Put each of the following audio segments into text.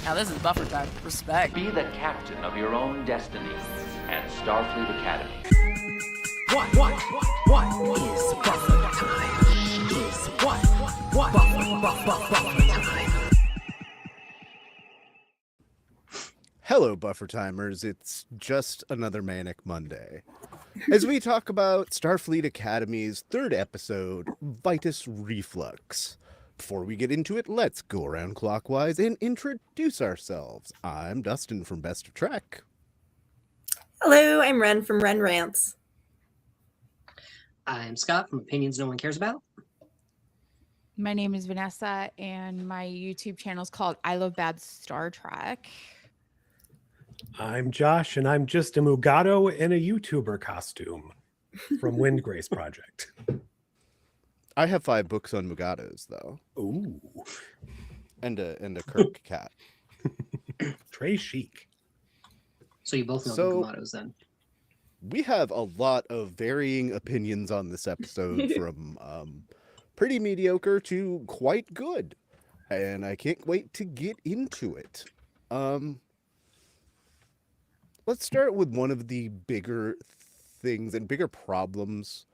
Now this is buffer time. Respect. Be the captain of your own destiny at Starfleet Academy. What is buffer time? Is what buffer time? Hello, Buffer Timers. It's just another Manic Monday. As we talk about Starfleet Academy's third episode, Vitus Reflux. Before we get into it, let's go around clockwise and introduce ourselves. I'm Dustin from Best of Trek. Hello, I'm Ren from Ren Rants. I'm Scott from Opinions No One Cares About. My name is Vanessa, and my YouTube channel is called I Love Bad Star Trek. I'm Josh, and I'm just a Mugato in a YouTuber costume from Windgrace Project. I have 5 books on Mugatos, though. Ooh. And a Kirk cat. Trey chic. So you both know the Mugatos then. We have a lot of varying opinions on this episode, from pretty mediocre to quite good. And I can't wait to get into it. Let's start with one of the bigger things and bigger problems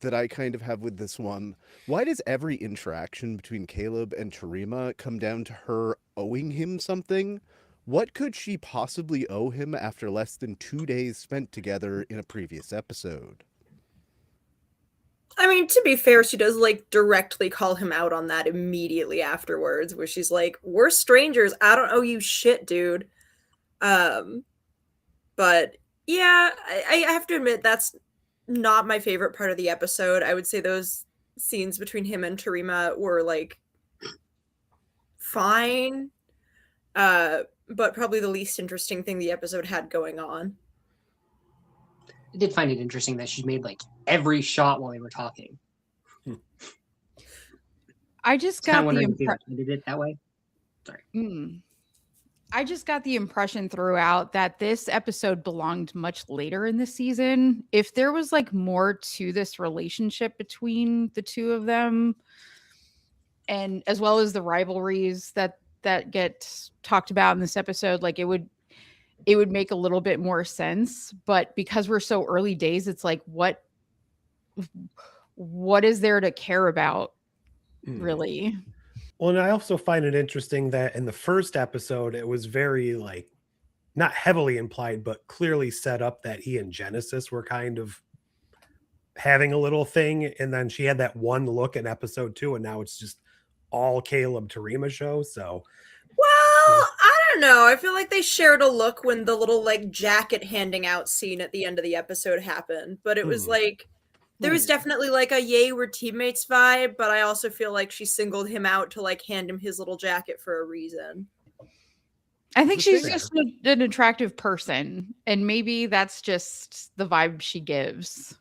that I kind of have with this one. Why does every interaction between Caleb and Terima come down to her owing him something? What could she possibly owe him after less than 2 days spent together in a previous episode? I mean, to be fair, she does directly call him out on that immediately afterwards, where she's like, "We're strangers. I don't owe you shit, dude." But yeah, I have to admit that's not my favorite part of the episode. I would say those scenes between him and Terima were fine, but probably the least interesting thing the episode had going on. I did find it interesting that she made every shot while they were talking. I just got the impression. Did it that way? Sorry. I just got the impression throughout that this episode belonged much later in the season. If there was more to this relationship between the two of them, and as well as the rivalries that get talked about in this episode, it would make a little bit more sense. But because we're so early days, it's what is there to care about, really? Well, and I also find it interesting that in the first episode, it was very not heavily implied, but clearly set up that he and Genesis were kind of having a little thing. And then she had that one look in episode 2, and now it's just all Caleb Terima show. So, well, I don't know. I feel like they shared a look when the little jacket handing out scene at the end of the episode happened, but it was there was definitely a yay, we're teammates vibe, but I also feel like she singled him out to hand him his little jacket for a reason. I think she's just an attractive person, and maybe that's just the vibe she gives.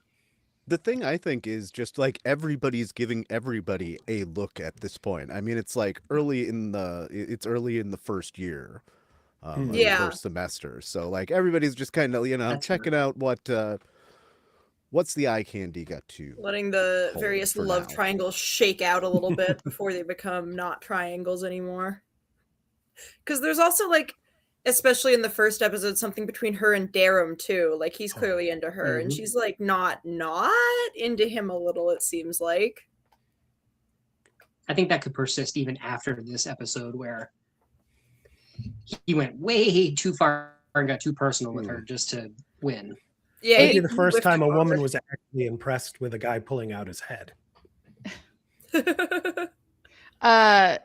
The thing I think is just everybody's giving everybody a look at this point. I mean, it's early in the first year, the first semester. So everybody's just kind of checking out what's the eye candy got to, letting the various love triangles shake out a little bit before they become not triangles anymore. Because there's also especially in the first episode, something between her and Darum too. He's clearly into her, and she's not into him a little, it seems like. I think that could persist even after this episode, where he went way too far and got too personal with her just to win. Yeah, maybe the first time a woman was actually impressed with a guy pulling out his head. I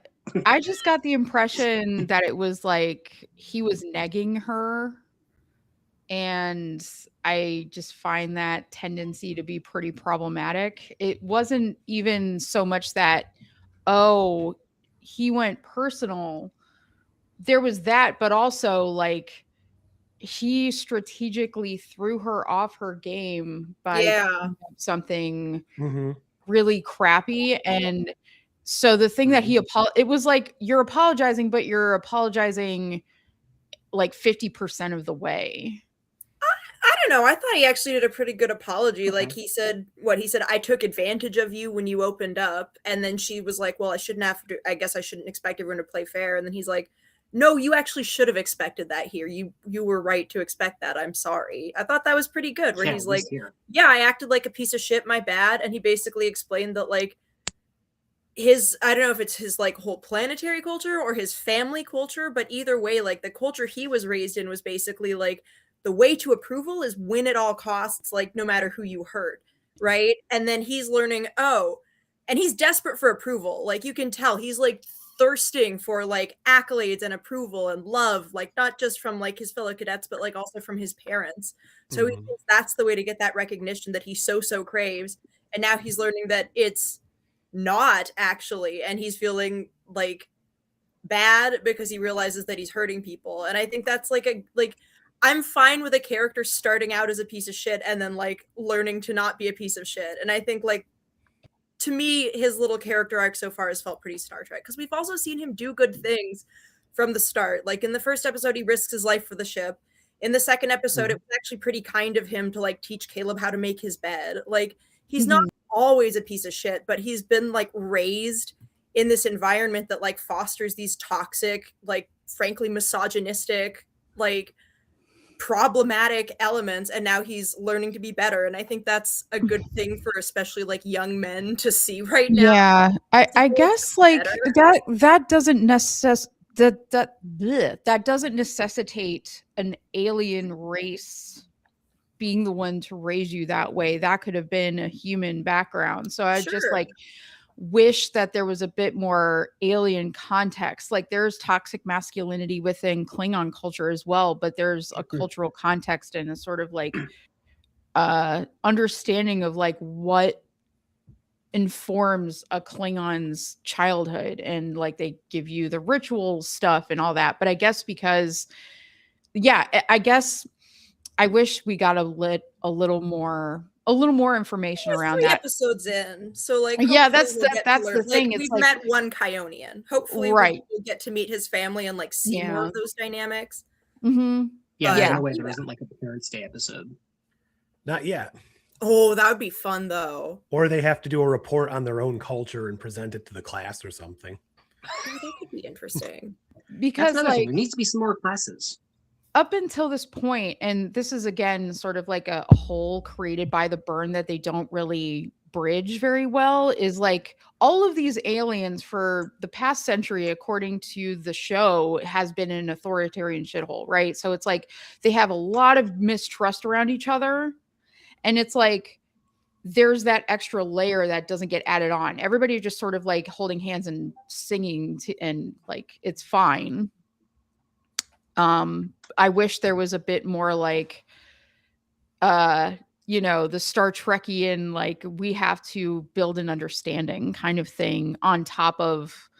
just got the impression that it was he was negging her, and I just find that tendency to be pretty problematic. It wasn't even so much that, he went personal. There was that, but also he strategically threw her off her game by something really crappy. And so the thing that it was you're apologizing, but you're apologizing 50% of the way. I don't know. I thought he actually did a pretty good apology. He said, I took advantage of you when you opened up. And then she was like, well, I guess I shouldn't expect everyone to play fair. And then he's like, no, you actually should have expected that here. You were right to expect that. I'm sorry. I thought that was pretty good. Where Yeah, he's at like, least here. yeah, I acted like a piece of shit, my bad. And he basically explained that like his, I don't know if it's his like whole planetary culture or his family culture, but either way, like the culture he was raised in was basically like the way to approval is win at all costs, like no matter who you hurt, right? And then he's learning, oh, and he's desperate for approval. Like you can tell he's like thirsting for like accolades and approval and love, like not just from like his fellow cadets, but like also from his parents. So he thinks that's the way to get that recognition that he so craves. And now he's learning that it's not actually, and he's feeling like bad because he realizes that he's hurting people. And I think that's like I'm fine with a character starting out as a piece of shit and then like learning to not be a piece of shit. And I think like to me his little character arc so far has felt pretty Star Trek, because we've also seen him do good things from the start. Like in the first episode he risks his life for the ship. In the second episode it was actually pretty kind of him to like teach Caleb how to make his bed. Like he's not always a piece of shit, but he's been like raised in this environment that like fosters these toxic, like frankly misogynistic, like problematic elements, and now he's learning to be better. And I think that's a good thing for especially like young men to see right now. Yeah, I guess like that doesn't that doesn't necessitate an alien race being the one to raise you that way. That could have been a human background. So I just like wish that there was a bit more alien context. Like there's toxic masculinity within Klingon culture as well, but there's a cultural context and a sort of like understanding of like what informs a Klingon's childhood, and like they give you the ritual stuff and all that. But I guess because I guess I wish we got a little more information around 3 that. episodes in, so like that's we'll that's the thing. Like, it's we've like, met one Kionian. Hopefully we'll get to meet his family and like see more of those dynamics. Yeah, But, in a way there isn't like a Parents' Day episode. Not yet. Oh, that would be fun though. Or they have to do a report on their own culture and present it to the class or something. Oh, that could be interesting. Because like there needs to be some more classes. Up until this point, and this is again sort of like a hole created by the burn that they don't really bridge very well, is like all of these aliens for the past century, according to the show, has been an authoritarian shithole, right? So it's like they have a lot of mistrust around each other, and it's like there's that extra layer that doesn't get added on. Everybody just sort of like holding hands and singing and like it's fine. I wish there was a bit more like, the Star Trekian, like we have to build an understanding kind of thing on top of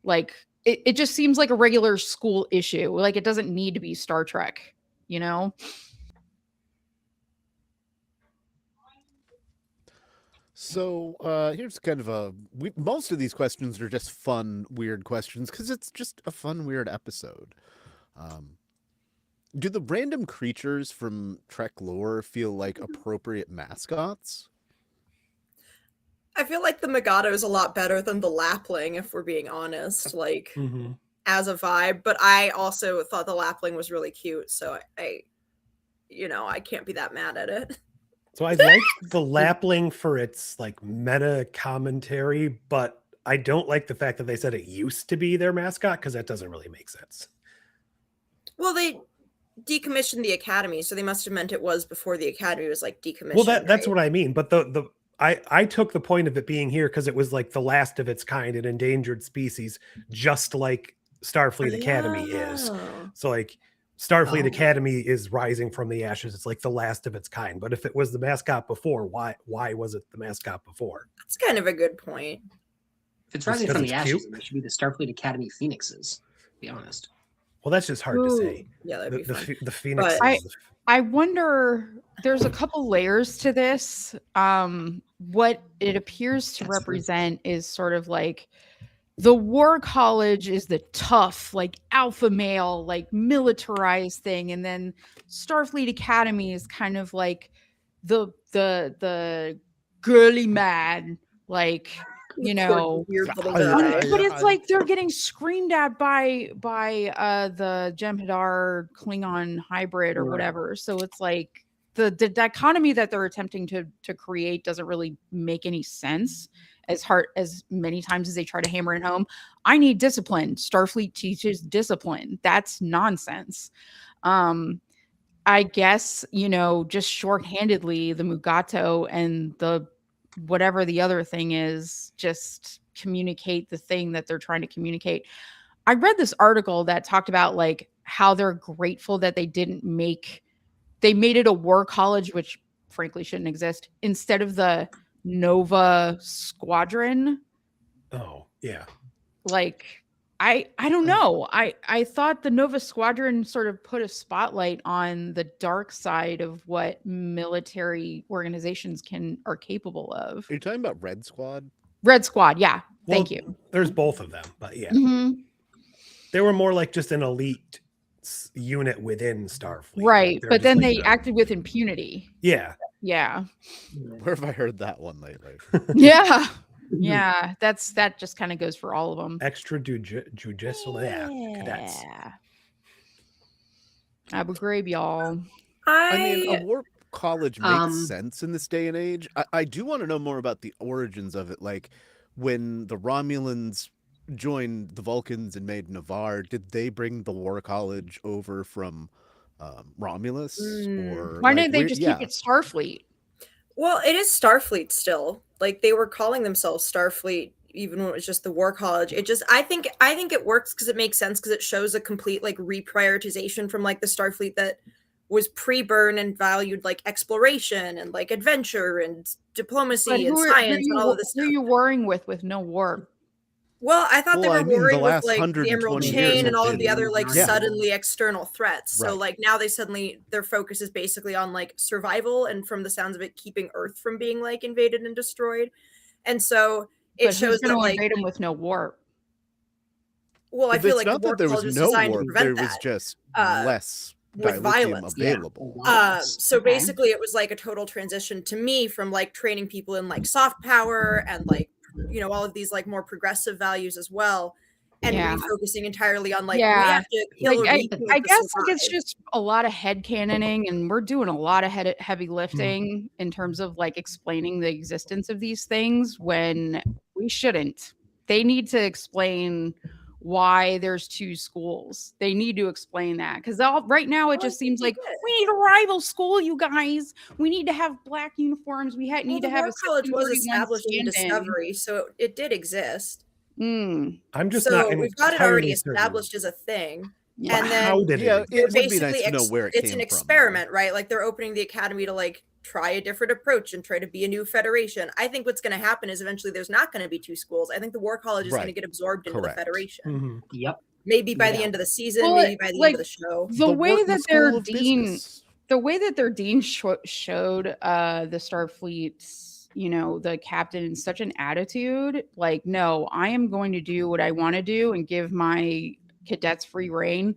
like, it just seems like a regular school issue. Like it doesn't need to be Star Trek, you know? So here's kind of most of these questions are just fun, weird questions because it's just a fun, weird episode. Do the random creatures from Trek lore feel like appropriate mascots? I feel like the Mugato is a lot better than the Lapling, if we're being honest, like as a vibe. But I also thought the Lapling was really cute, so I can't be that mad at it. So I like the Lapling for its like meta commentary, but I don't like the fact that they said it used to be their mascot, because that doesn't really make sense. Well, they decommissioned the Academy, so they must have meant it was before the Academy was like decommissioned. Well, that's what I mean. But I took the point of it being here because it was like the last of its kind, an endangered species, just like Starfleet Academy is. So like Starfleet Academy is rising from the ashes. It's like the last of its kind. But if it was the mascot before, why was it the mascot before? That's kind of a good point. If it's rising from the ashes, then it should be the Starfleet Academy Phoenixes, to be honest. Well, that's just hard to say. Yeah, that'd be fun. The Phoenix. I wonder, there's a couple layers to this. What it appears to represent is sort of like the War College is the tough, like alpha male, like militarized thing. And then Starfleet Academy is kind of like the girly mad, like you know. Weird little But guy. But it's like they're getting screamed at by the Jem'Hadar Klingon hybrid or Right. whatever. So it's like the dichotomy that they're attempting to create doesn't really make any sense. As hard as many times as they try to hammer it home, I need discipline. Starfleet teaches discipline. That's nonsense. I guess, you know, just shorthandedly, the Mugato and the whatever the other thing is, just communicate the thing that they're trying to communicate. I read this article that talked about like how they're grateful that they made it a war college, which frankly shouldn't exist, instead of the Nova Squadron. Oh, yeah. Like, I don't know. I thought the Nova Squadron sort of put a spotlight on the dark side of what military organizations are capable of. Are you talking about Red Squad? Red Squad, yeah. Thank Well, you. There's both of them, but yeah. Mhm. They were more like just an elite unit within Starfleet. Right, Like, they're but just then like they the- acted with impunity. Yeah. Yeah. Where have I heard that one lately? Yeah. Yeah, that just kind of goes for all of them. Extra judicial cadets. Yeah. Abu Ghraib, y'all. I mean, a war college makes Um, sense in this day and age. I do want to know more about the origins of it. Like, when the Romulans joined the Vulcans and made Navarre, did they bring the war college over from Romulus? Or Why like, didn't they where- just yeah. keep it Starfleet? Well, it is Starfleet still. Like they were calling themselves Starfleet even when it was just the War College. I think it works because it makes sense because it shows a complete like reprioritization from like the Starfleet that was pre-burn and valued like exploration and like adventure and diplomacy and science and all of this Who are stuff. you warring with no war? Well, I thought they Well, were I mean, the warring with last like the Emerald 120 years Chain have and all of been- the other like Yeah. suddenly external threats. So Right. like now their focus is basically on like survival and from the sounds of it, keeping Earth from being like invaded and destroyed. And so it But shows who's going that to like invade them with no war? well, I If feel it's like the not War that there was College was no designed war, to prevent there that. was just uh, less with dilithium violence. Yeah. available. So Okay. basically it was like a total transition to me from like training people in like soft power and like you know all of these like more progressive values as well and Yeah. refocusing entirely on like we Yeah. have to kill Like or I be killed guess to like it's survive. just a lot of head canoning, and we're doing a lot of heavy lifting in terms of like explaining the existence of these things when we shouldn't. They need to explain why there's two schools. They need to explain that because right now it Well, I just seems think like they did. we need a rival school, you guys. We need to have black uniforms. We need the to have War a College was 1631 established in stand-in. Discovery, so it did exist. Mm, I'm just So not we've got it already entirely certain. established as a thing. yeah. And then How did Yeah, it? they're it would be nice basically to know where it it's came an from, though. experiment, right? Like they're opening the academy to like try a different approach and try to be a new federation. I think what's going to happen is eventually there's not going to be two schools. I think the War College is going to Right. get absorbed into Correct. the federation. Mhm. Yep. Maybe by the Yeah. end of the season, Well, maybe by the like, end of the show. the way Wharton that School their of dean Business. the way that their dean showed the Starfleet, you know, the captain in such an attitude, like, no, I am going to do what I want to do and give my cadets free reign.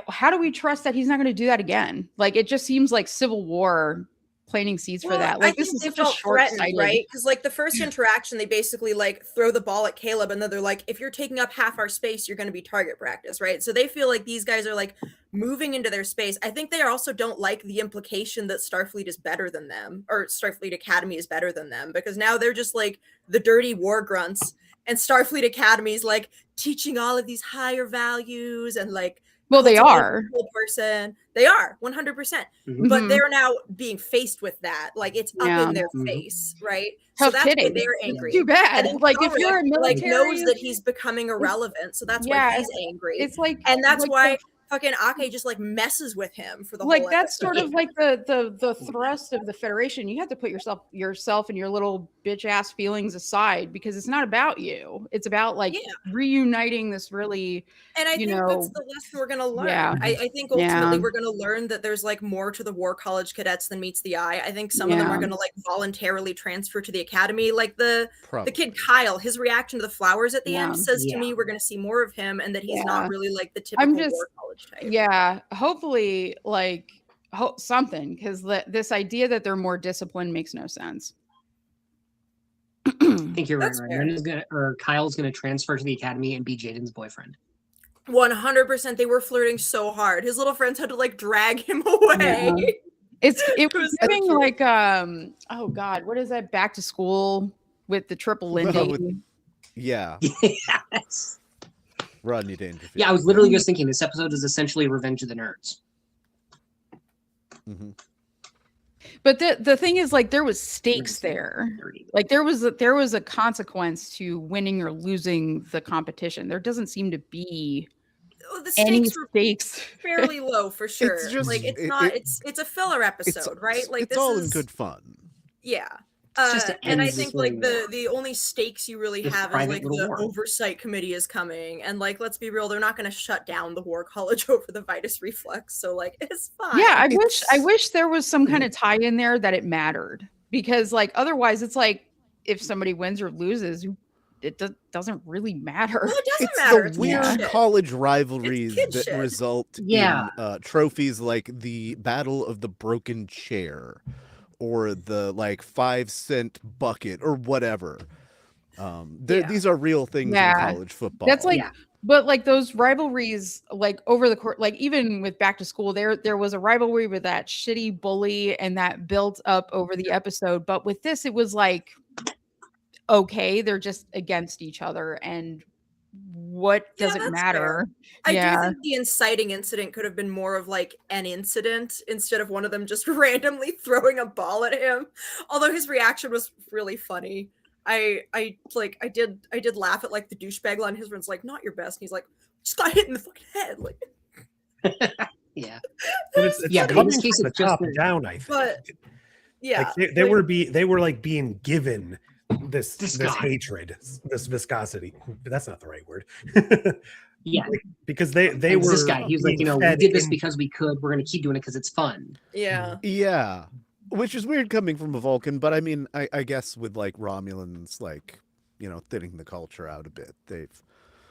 How do we trust that he's not going to do that again? Like, it just seems like Civil War planting seeds for that. Like, I this think is they such a felt threatened, short-sighted. right? Because like the first interaction, they basically like throw the ball at Caleb, and then they're like, "If you're taking up half our space, you're going to be target practice," right? So they feel like these guys are like moving into their space. I think they also don't like the implication that Starfleet is better than them, or Starfleet Academy is better than them, because now they're just like the dirty war grunts, and Starfleet Academy is like teaching all of these higher values and like. Well, they cultivating are. a full person. They are 100%. Mhm. But Mhm. they're now being faced with that. Like it's up Yeah. in their Mhm. face, right? Tough so that's why kidding. they're angry. Too bad. And then Like, if you're a Ulrich, like knows military, that he's becoming irrelevant, so that's Yeah, why he's angry. it's like, And that's like why fucking Ake just like messes with him for the like whole that's episode. sort of like the thrust of the Federation. You have to put yourself and your little bitch ass feelings aside, because it's not about you. It's about like Yeah. reuniting this really. And I you think know, that's the lesson we're gonna learn. yeah. I think ultimately Yeah. we're gonna learn that there's like more to the War College cadets than meets the eye. I think some of them are Yeah. gonna like voluntarily transfer to the academy. Like the Probably. kid Kyle, his reaction to the flowers at the Yeah. end says to Yeah. me we're gonna see more of him and that he's Yeah. not really like the typical just- War College type. Yeah, hopefully, like something, because this idea that they're more disciplined makes no sense. think you're right. That's Right. fair. Kyle's gonna transfer to the academy and be Jaden's boyfriend. 100%. They were flirting so hard. His little friends had to like drag him away. Yeah. It was was so giving cute. like oh god, what is that? Back to School with the triple Lindy. Yeah, Yes. Rodney Dangerfield. Yeah, I was literally just thinking this episode is essentially Revenge of the Nerds. Mhm. But the thing is, like, there was stakes there. Like there was a consequence to winning or losing the competition. There doesn't seem to be The any stakes were stakes. fairly low for sure. just- like it's it- not. it- It's a filler episode, right? Like it's this all is in good fun. Yeah. It's just to And I end think this like little the only stakes you really this have is private like little the war. oversight committee is coming, and like let's be real, they're not going to shut down the war college over the Vitus reflux. So like it's fine. Yeah, I It's- wish there was some kind of tie in there that it mattered, because like otherwise it's like if somebody wins or loses, it doesn't really matter. Well, it doesn't It's matter. the It's weird kid shit. college rivalries kid that shit. result Yeah. in trophies like the Battle of the Broken Chair or the like 5-cent bucket or whatever. Yeah. These are real things Yeah. in college football. That's like Yeah. But like those rivalries, like over the course, like even with Back to School, there was a rivalry with that shitty bully, and that built up over the episode. But with this, it was like, okay, they're just against each other, and what Yeah, does it that's matter? I do Yeah. think the inciting incident could have been more of like an incident instead of one of them just randomly throwing a ball at him. Although his reaction was really funny. I did laugh at like the douchebag line. His friend's like, "Not your best," and he's like, "Just got hit in the fucking head." Like, Yeah. But it's Yeah, but in coming this case, from the it's just top the- down, I think. but yeah, Like, they were like being given this Viscosity. hatred, this viscosity. But that's not the right word. Yeah. Because they And were this guy, he was like, being we fed did this in- because we could. We're gonna keep doing it because it's fun. yeah. Yeah. Which is weird coming from a Vulcan, but I mean, I guess with like Romulans, like, thinning the culture out a bit. They've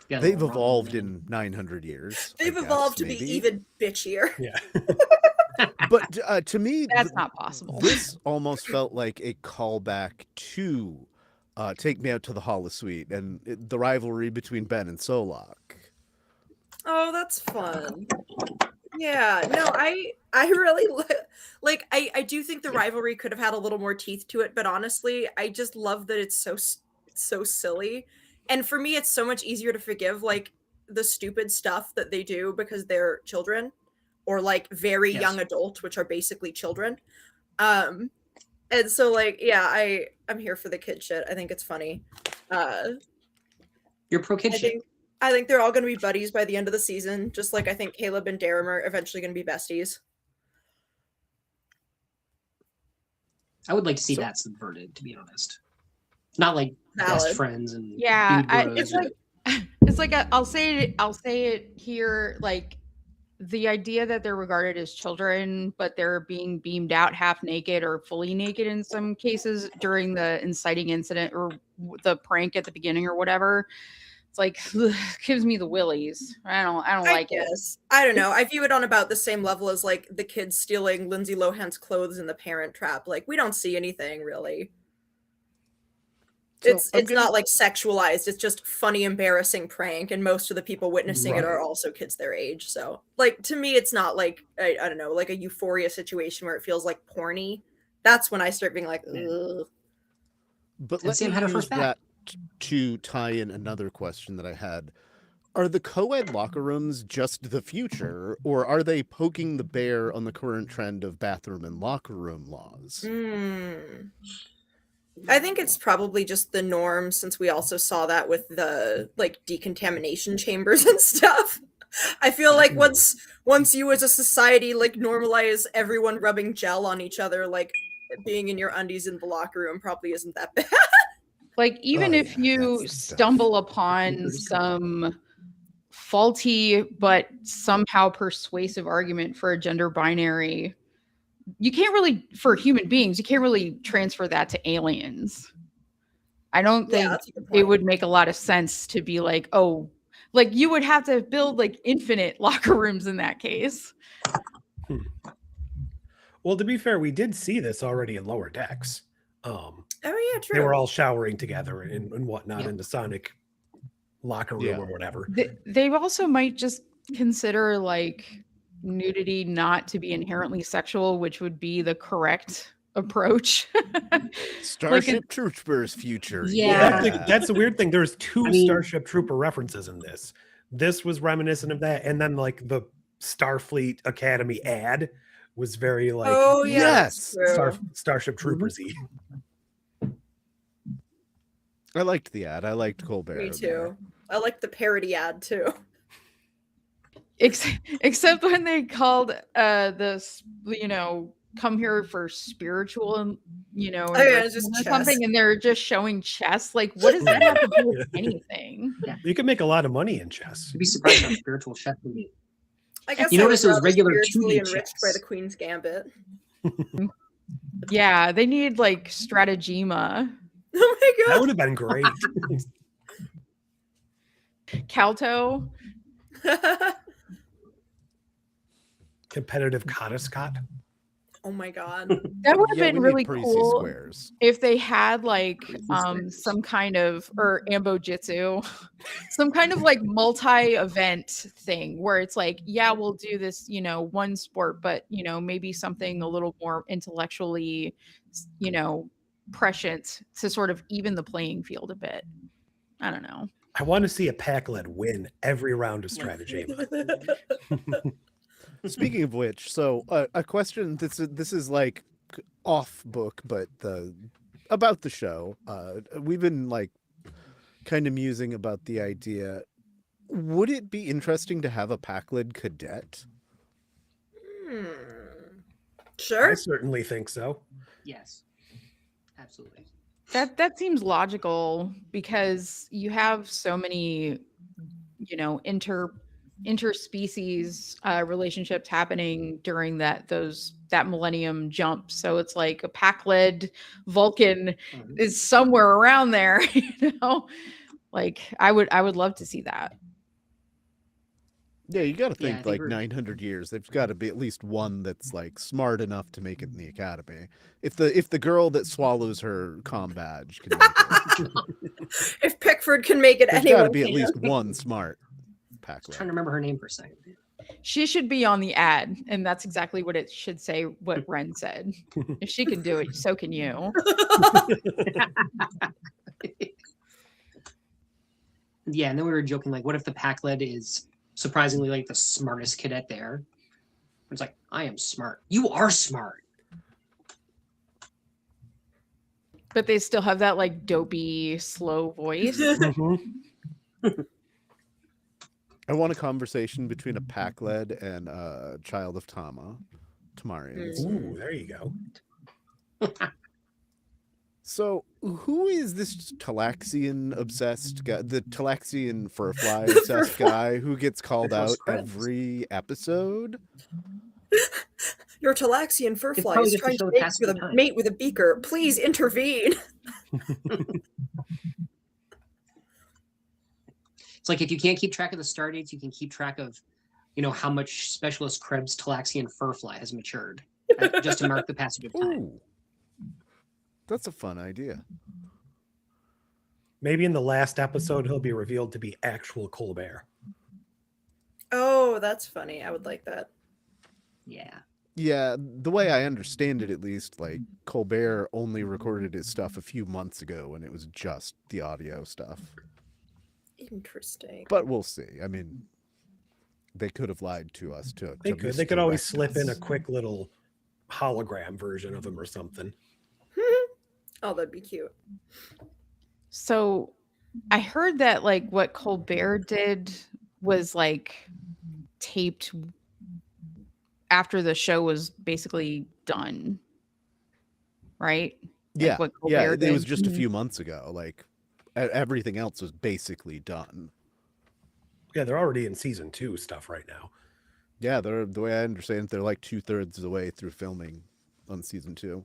Yeah, evolved in 900 years. I They've guess, evolved to be maybe. even bitchier. Yeah. But to me, That's not possible. this almost felt like a callback to Take Me Out to the Holosuite and the rivalry between Ben and Solak. Oh, that's fun. Yeah, no, I really like I do think the rivalry could have had a little more teeth to it, but honestly, I just love that it's so silly. And for me, it's so much easier to forgive like the stupid stuff that they do because they're children or like very Yes. young adult, which are basically children. And so like, yeah, I'm here for the kid shit. I think it's funny. You're pro kid shit. I think they're all going to be buddies by the end of the season, just like I think Caleb and Darum are eventually going to be besties. I would like to see that subverted, to be honest. Not like Valid. best friends and Yeah, dude bros it's or- like it's like I'll say it here, like the idea that they're regarded as children, but they're being beamed out half naked or fully naked in some cases during the inciting incident or the prank at the beginning or whatever. It's like gives me the willies. I don't like it. guess. I don't know. I view it on about the same level as like the kids stealing Lindsay Lohan's clothes in the Parent Trap. Like we don't see anything really. So, It's not like sexualized. It's just funny, embarrassing prank, and most of the people witnessing it are also kids their age. So, like to me, it's not like I don't know, like a Euphoria situation where it feels like porny. That's when I start being like, ugh. But And let Sam me had her use first back. that to tie in another question that I had. Are the co-ed locker rooms just the future, or are they poking the bear on the current trend of bathroom and locker room laws? I think it's probably just the norm since we also saw that with the like decontamination chambers and stuff. I feel like once you as a society like normalize everyone rubbing gel on each other, like being in your undies in the locker room probably isn't that bad. Like even Oh, if yeah, you that's stuff. stumble upon some faulty but somehow persuasive argument for a gender binary, you can't really, for human beings, you can't really transfer that to aliens. I don't think that's a good it point. would make a lot of sense to be like, oh, like you would have to build like infinite locker rooms in that case. Well, to be fair, we did see this already in Lower Decks. Oh yeah, true. They were all showering together and whatnot Yep. in the Sonic locker room Yeah. or whatever. They also might just consider like nudity not to be inherently sexual, which would be the correct approach. Starship Troopers future. Yeah. That's the weird thing. There's two I mean- Starship Trooper references in this. This was reminiscent of that, and then like the Starfleet Academy ad was very like Oh yeah, that's Yes! true. Starship Troopers-y. I liked the ad. I liked Colbert. Me there. too. I like the parody ad too. Except when they called this, come here for spiritual and Oh, yeah, it's just enrichment or chess. something, and they're just showing chess. Like, what does that have to do with anything? You can make a lot of money in chess. You'd be surprised how spiritual chef would be. I guess You I notice would it was rather regular spiritually 2D enriched by chess. the Queen's Gambit. Yeah, they need like stratagema. Oh my That god. would have been great. Calto. Competitive Cottiscot. Oh my god. That would have Yeah, we been need really Parisi cool squares. if they had like squares. some kind of or ambojitsu, some kind of like multi-event thing where it's like, yeah, we'll do this, one sport, but maybe something a little more intellectually, prescient to sort of even the playing field a bit. I don't know. I want to see a pack-led win every round of strategy. Speaking of which, so a question. This is like off book, but about the show. We've been like kind of musing about the idea. Would it be interesting to have a Pakled cadet? Sure. I certainly think so. Yes. Absolutely. That seems logical because you have so many, interspecies relationships happening during that millennium jump. So it's like a pack-led Vulcan is somewhere around there, Like I would love to see that. Yeah, you got to Yeah, I think think like we're- 900 years. There's got to be at least one that's like smart enough to make it in the academy. If the girl that swallows her comm badge can make it, If Pickford can make it, there's got anyone to be at can. least one smart I was trying to Pakled. remember her name for a second. She should be on the ad, and that's exactly what it should say. What Ren said. If she can do it, so can you. Yeah, and then we were joking, like, what if the pack led is surprisingly like the smartest cadet there? It's like, I am smart. You are smart. But they still have that like dopey, slow voice. Mhm. I want a conversation between a Pakled and a child of Tamarians. Ooh, there you go. So, who is this Talaxian obsessed guy? The Talaxian furfly obsessed guy who gets called They're out close friends. every episode? Your Talaxian It's furfly probably is just to trying show to the mate passage with of a time. mate with a beaker. Please intervene. It's like if you can't keep track of the star dates, you can keep track of, how much Specialist Krebs Talaxian furfly has matured, just to mark the passage of time. Ooh, that's a fun idea. Maybe in the last episode he'll be revealed to be actual Colbert. Oh, that's funny. I would like that. Yeah. Yeah, the way I understand it, at least, like Colbert only recorded his stuff a few months ago, and it was just the audio stuff. Interesting. But we'll see. I mean, they could have lied to us to. They to could. They could always misdirect slip in a us. quick little hologram version of him or something. Oh, that'd be cute. So I heard that like what Colbert did was like taped after the show was basically done. Right? Yeah, what yeah. Colbert It was did. just a Mhm. few months ago. Like everything else was basically done. Yeah, they're already in season 2 stuff right now. Yeah, the way I understand it, they're like 2/3 of the way through filming on season 2.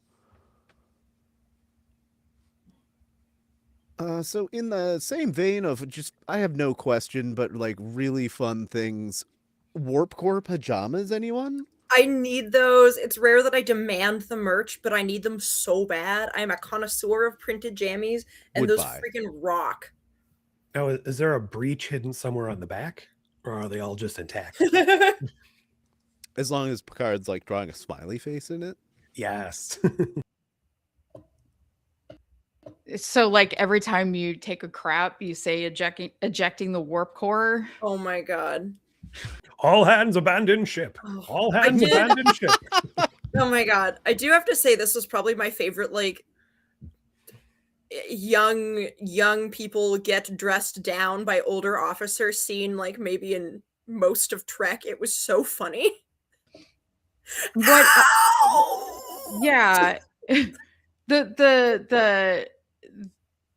So in the same vein of just, I have no question, but like really fun things, Warp Core pajamas, anyone? I need those. It's rare that I demand the merch, but I need them so bad. I am a connoisseur of printed jammies, and Would those buy. freaking rock. Now, is there a breach hidden somewhere on the back, or are they all just intact? As long as Picard's like drawing a smiley face in it. Yes. So like every time you take a crap, you say ejecting the warp core. Oh my god. All hands abandon ship. Oh, All I hands did- abandon ship. Oh my god. I do have to say this was probably my favorite like young people get dressed down by older officers scene, like maybe in most of Trek. It was so funny. What Ow! yeah.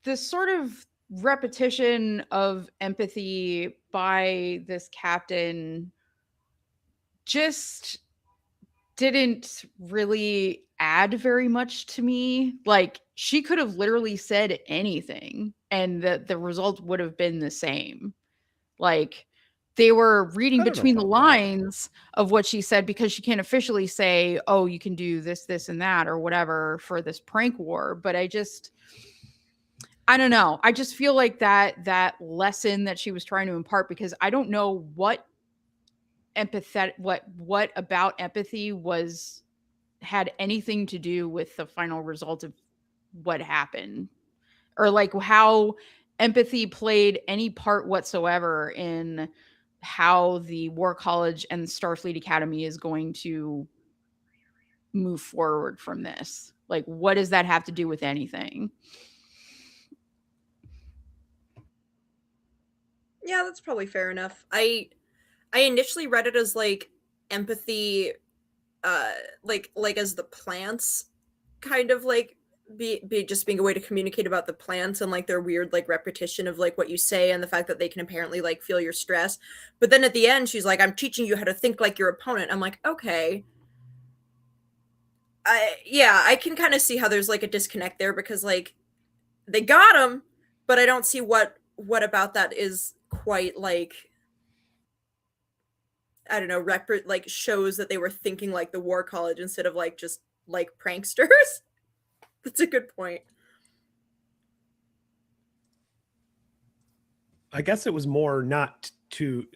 the sort of repetition of empathy by this captain just didn't really add very much to me. Like she could have literally said anything and the result would have been the same. Like they were reading I don't know between the about that. lines of what she said because she can't officially say, oh, you can do this, this, and that, or whatever for this prank war. But I don't know. I just feel like that lesson that she was trying to impart, because I don't know what what about empathy had anything to do with the final result of what happened, or like how empathy played any part whatsoever in how the War College and Starfleet Academy is going to move forward from this. Like, what does that have to do with anything? Yeah, that's probably fair enough. I initially read it as like empathy, like as the plants kind of like be just being a way to communicate about the plants and like their weird like repetition of like what you say and the fact that they can apparently like feel your stress. But then at the end she's like, I'm teaching you how to think like your opponent. I'm like, okay. I can kind of see how there's like a disconnect there, because like they got him, but I don't see what about that is quite like, I don't know, like shows that they were thinking like the War College instead of like just like pranksters. That's a good point. I guess it was more not to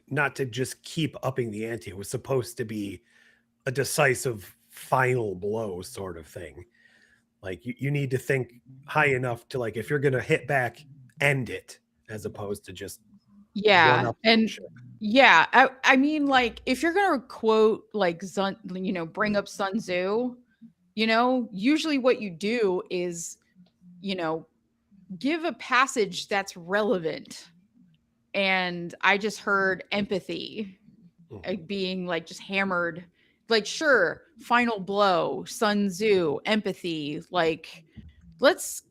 just keep upping the ante. It was supposed to be a decisive final blow sort of thing. Like you need to think high enough to, like, if you're going to hit back, end it, as opposed to just one Yeah. up And ship. yeah, I mean, like, if you're going to quote like bring up Sun Tzu, usually what you do is, give a passage that's relevant. And I just heard empathy being like just hammered. Like, sure, final blow, Sun Tzu, empathy. Like, let's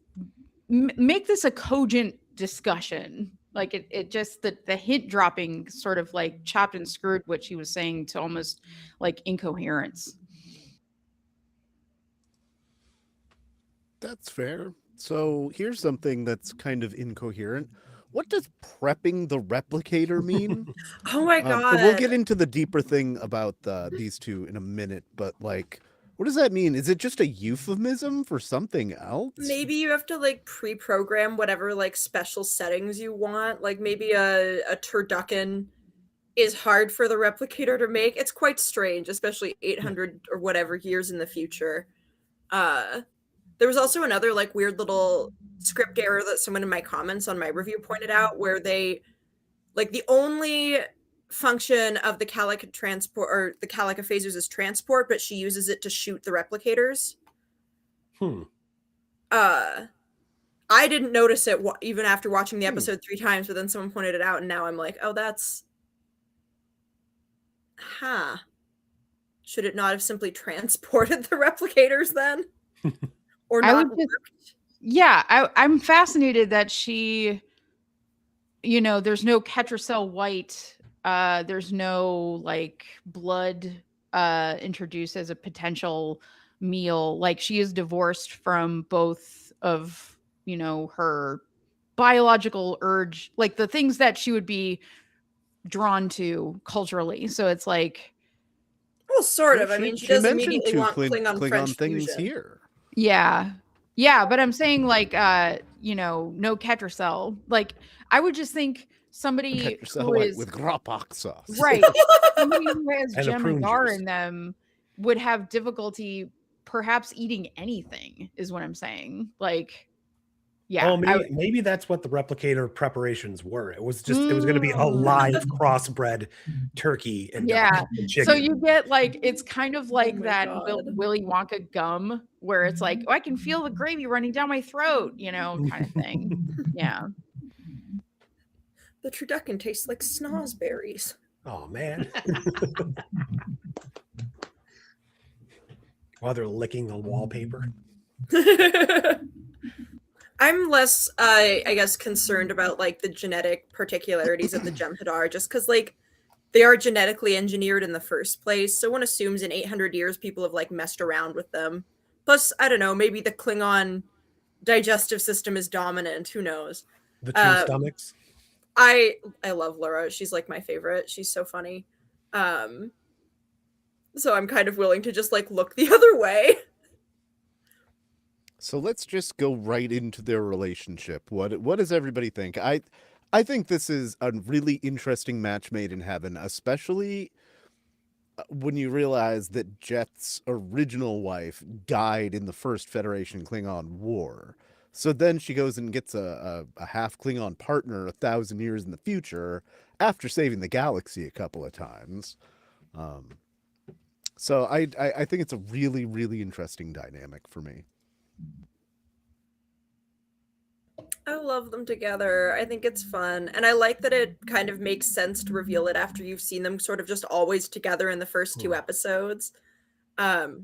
make this a cogent discussion. Like it just the hint dropping sort of like chopped and screwed what she was saying to almost like incoherence. That's fair. So here's something that's kind of incoherent. What does prepping the replicator mean? Oh my god. We'll get into the deeper thing about these two in a minute, but like, what does that mean? Is it just a euphemism for something else? Maybe you have to like pre-program whatever like special settings you want. Like maybe a turducken is hard for the replicator to make. It's quite strange, especially 800 or whatever years in the future. There was also another like weird little script error that someone in my comments on my review pointed out, where they like the only function of the Calica transport or the Calica phasers is transport, but she uses it to shoot the replicators. I didn't notice it even after watching the episode 3 times, but then someone pointed it out, and now I'm like, oh, that's should it not have simply transported the replicators then? Or not? I'm fascinated that she, there's no Ketracel white, there's no like blood introduced as a potential meal. Like, she is divorced from both of, her biological urge, like the things that she would be drawn to culturally. So it's like, Well, sort of. Well, I mean, she does mentioned immediately two want Klingon French things fusion. here. Yeah. But I'm saying like no Ketracel. Like I would just think somebody who is with Grappak sauce. right. Somebody who has And a Gem prune and Gar juice. in them would have difficulty perhaps eating anything, is what I'm saying. Like, yeah. Oh, maybe that's what the replicator preparations were. It was just it was going to be a Mm. live crossbred turkey and Yeah. and chicken. So you get like it's kind of like my that God. Willy Wonka gum where it's like, oh, I can feel the gravy running down my throat, kind of thing. Yeah. The turducken tastes like snozberries. Oh man. While they're licking the wallpaper. I'm less, I guess, concerned about like the genetic particularities of the Jem'Hadar, just because like they are genetically engineered in the first place. So one assumes in 800 years people have like messed around with them. Plus, I don't know, maybe the Klingon digestive system is dominant. Who knows? The two stomachs. I love Laura. She's like my favorite. She's so funny. So I'm kind of willing to just like look the other way. So let's just go right into their relationship. What does everybody think? I think this is a really interesting match made in heaven, especially when you realize that Jet's original wife died in the first Federation Klingon War. So then she goes and gets a half Klingon partner 1,000 years in the future after saving the galaxy a couple of times. So I think it's a really, really interesting dynamic for me. I love them together. I think it's fun. And I like that it kind of makes sense to reveal it after you've seen them sort of just always together in the first two episodes. Or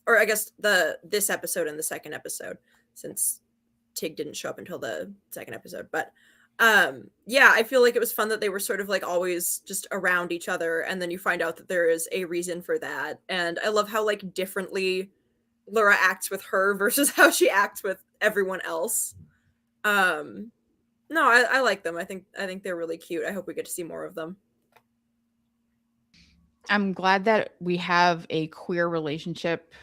I guess this episode and the second episode, since Tig didn't show up until the second episode. But yeah, I feel like it was fun that they were sort of like always just around each other, and then you find out that there is a reason for that. And I love how like differently Laura acts with her versus how she acts with everyone else. No, I like them. I think they're really cute. I hope we get to see more of them. I'm glad that we have a queer relationship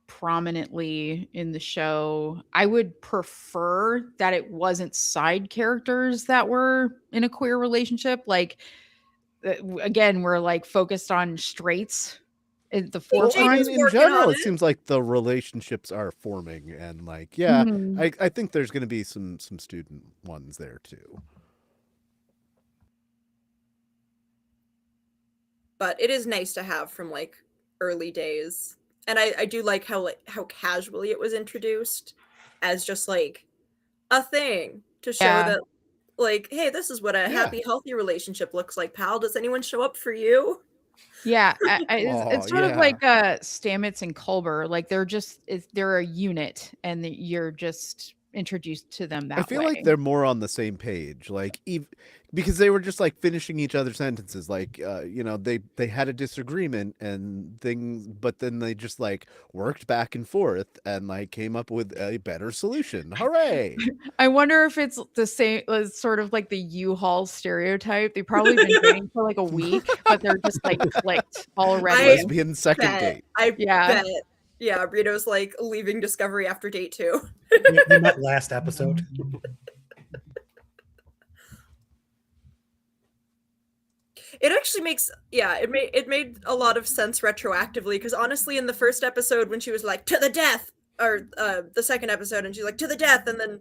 prominently in the show. I would prefer that it wasn't side characters that were in a queer relationship. Like, again, we're like focused on straights at the forefront. In general, it seems like the relationships are forming, and like, yeah, I think there's going to be some student ones there too. But it is nice to have from like early days, and I do like how casually it was introduced as just like a thing to show that like, hey, this is what a happy, healthy relationship looks like, pal. Does anyone show up for you? Yeah, it's sort of like Stamets and Culber. Like they're a unit, and you're just introduced to them that way. I feel like they're more on the same page, like because they were just like finishing each other's sentences. Like they had a disagreement and things, but then they just like worked back and forth and like came up with a better solution. Hooray! I wonder if it's the same, sort of like the U-Haul stereotype. They've probably been dating for like a week, but they're just like clicked already. Lesbian second date. I bet. Yeah, Rito's like leaving Discovery after date 2. We met last episode. It actually makes it made a lot of sense retroactively, because honestly in the first episode when she was like to the death, or the second episode and she's like to the death, and then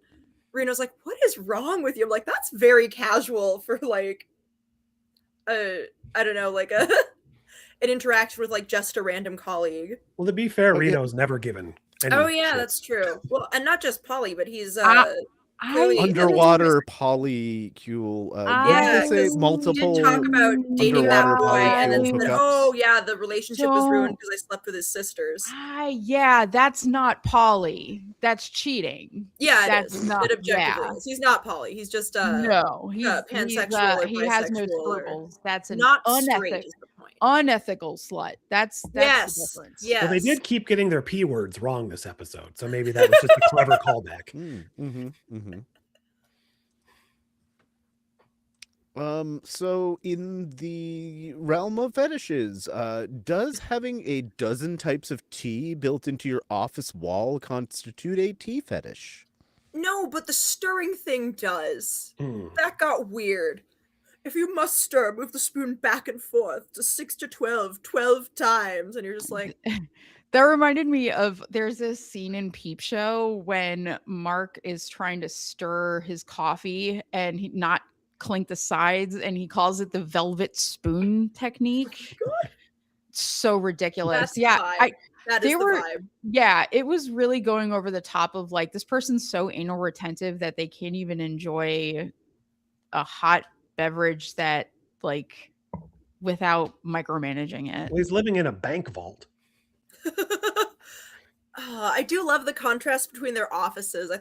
Reno's like, what is wrong with you? I'm like, that's very casual for like I don't know, like an interaction with like just a random colleague. Well, to be fair, Reno's never given any shit. That's true. Well, and not just Polly, but he's underwater polycule. Yeah, say multiple. He did talk about dating that boy, and then said, hookups. "Oh yeah, the relationship was ruined because I slept with his sisters." Yeah, that's not poly. That's cheating. Yeah, that's it is. not. It objectively is. He's not poly. He's just no. He's pansexual. Or he has no bisexual scruples. That's an not straight. Is the point. Unethical slut. That's the difference. Yes. Well, they did keep getting their P words wrong this episode, so maybe that was just a clever callback. So in the realm of fetishes, does having a dozen types of tea built into your office wall constitute a tea fetish? No, but the stirring thing does. Hmm. That got weird. If you must stir, move the spoon back and forth to 6 to 12 times. And you're just like, That reminded me of there's this scene in Peep Show when Mark is trying to stir his coffee and not clink the sides, and he calls it the velvet spoon technique. So ridiculous. that's the Yeah, vibe. That is they the were vibe. yeah, it was really going over the top of like this person's so anal retentive that they can't even enjoy a hot beverage that like without micromanaging it. Well, he's living in a bank vault. I do love the contrast between their offices.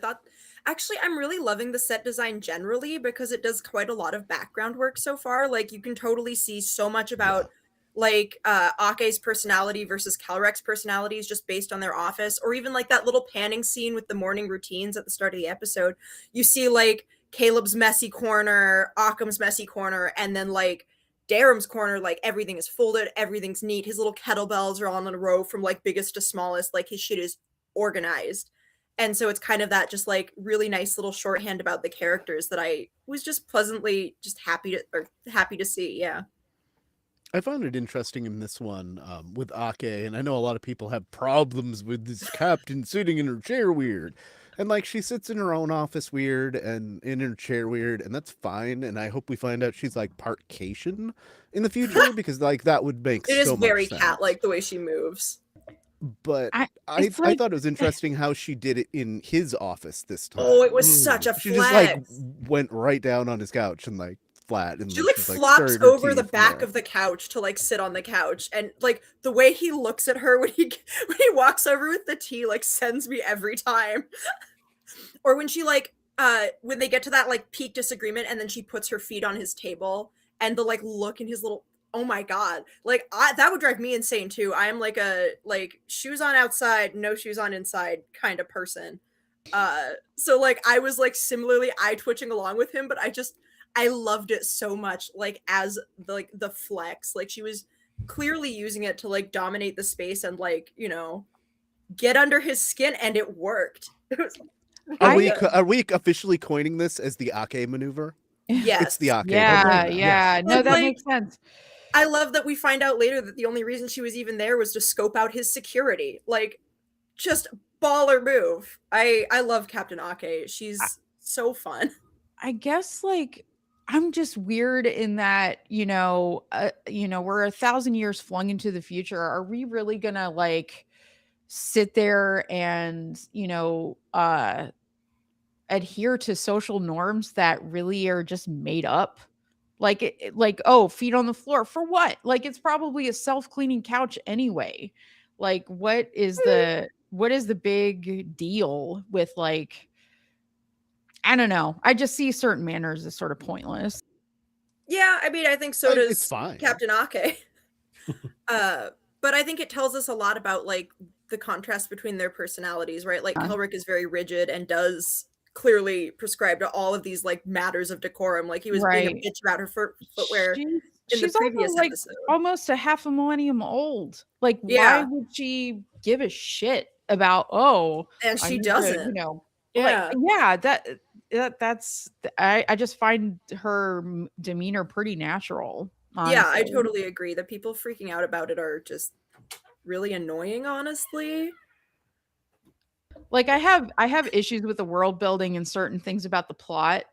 Actually, I'm really loving the set design generally because it does quite a lot of background work so far. Like, you can totally see so much about, like, Ake's personality versus Calrec's personalities just based on their office, or even, like, that little panning scene with the morning routines at the start of the episode. You see, like, Caleb's messy corner, Occam's messy corner, and then, like, Darum's corner, like everything is folded, everything's neat. His little kettlebells are on a row from like biggest to smallest. Like his shit is organized. And so it's kind of that just like really nice little shorthand about the characters that I was just pleasantly just happy to see. Yeah. I found it interesting in this one with Ake, and I know a lot of people have problems with this captain sitting in her chair weird. And like she sits in her own office weird and in her chair weird, and that's fine. And I hope we find out she's like part Cation in the future because like that would make It is so very much sense. cat-like the way she moves. But I it's like- thought it was interesting how she did it in his office this time. Oh, it was such a She just like flex. went right down on his couch and like flat, and She like she's, flops stirring her over tea the from back there. of the couch to like sit on the couch, and like the way he looks at her when he walks over with the tea like sends me every time. Or when she like when they get to that like peak disagreement and then she puts her feet on his table and the like look in his little, oh my god, like that would drive me insane too. I am like a like shoes on outside, no shoes on inside kind of person. So like I was like similarly eye twitching along with him, but I loved it so much, like as the flex. Like she was clearly using it to like dominate the space and like, you know, get under his skin, and it worked. It was Are we officially coining this as the Ake maneuver? yes. It's the Ake. Yeah, maneuver. yeah. No, But, that like, makes sense. I love that we find out later that the only reason she was even there was to scope out his security. Like, just baller move. I love Captain Ake. She's so fun. I guess like I'm just weird in that, we're 1,000 years flung into the future. Are we really gonna like sit there and, adhere to social norms that really are just made up? Oh, feet on the floor for what? Like it's probably a self-cleaning couch anyway. Like what is the big deal with like, I don't know. I just see certain manners as sort of pointless. Yeah, I mean, I think so It's does fine. Captain Ake. But I think it tells us a lot about like the contrast between their personalities, right? Like Kelric is very rigid and does clearly prescribe to all of these like matters of decorum. Like he was being a bitch about her footwear in the She's previous also, like, episode. almost a half a millennium old. Like, Yeah. why would she give a shit about? And I she need to, doesn't. Yeah, that's. I just find her demeanor pretty natural. Honestly. Yeah, I totally agree. The people freaking out about it are just really annoying, honestly. Like I have issues with the world building and certain things about the plot,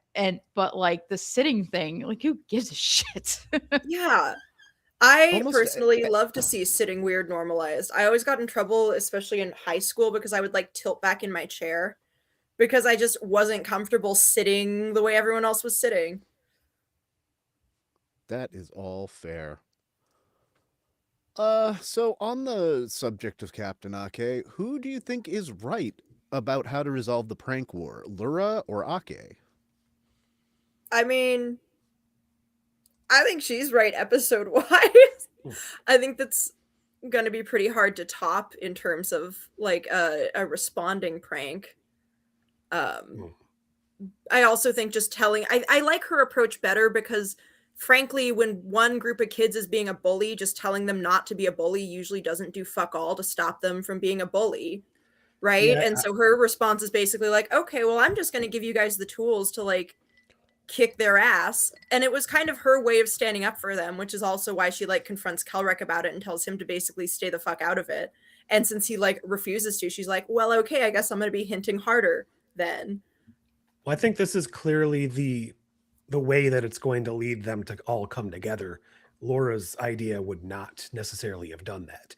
but like the sitting thing, like who gives a shit? Yeah. I Almost- personally love to see sitting weird normalized. I always got in trouble, especially in high school, because I would like tilt back in my chair because I just wasn't comfortable sitting the way everyone else was sitting. That is all fair. So on the subject of Captain Ake, who do you think is right about how to resolve the prank war, Lura or Ake? I mean, I think she's right episode wise. I think that's going to be pretty hard to top in terms of like a responding prank. I also think just telling, I like her approach better because frankly, when one group of kids is being a bully, just telling them not to be a bully usually doesn't do fuck all to stop them from being a bully. Right. Yeah, And so her response is basically like, okay, well, I'm just going to give you guys the tools to like kick their ass. And it was kind of her way of standing up for them, which is also why she like confronts Kelrek about it and tells him to basically stay the fuck out of it. And since he like refuses to, she's like, well, okay, I guess I'm going to be hinting harder then. Well, I think this is clearly the way that it's going to lead them to all come together. Laura's idea would not necessarily have done that.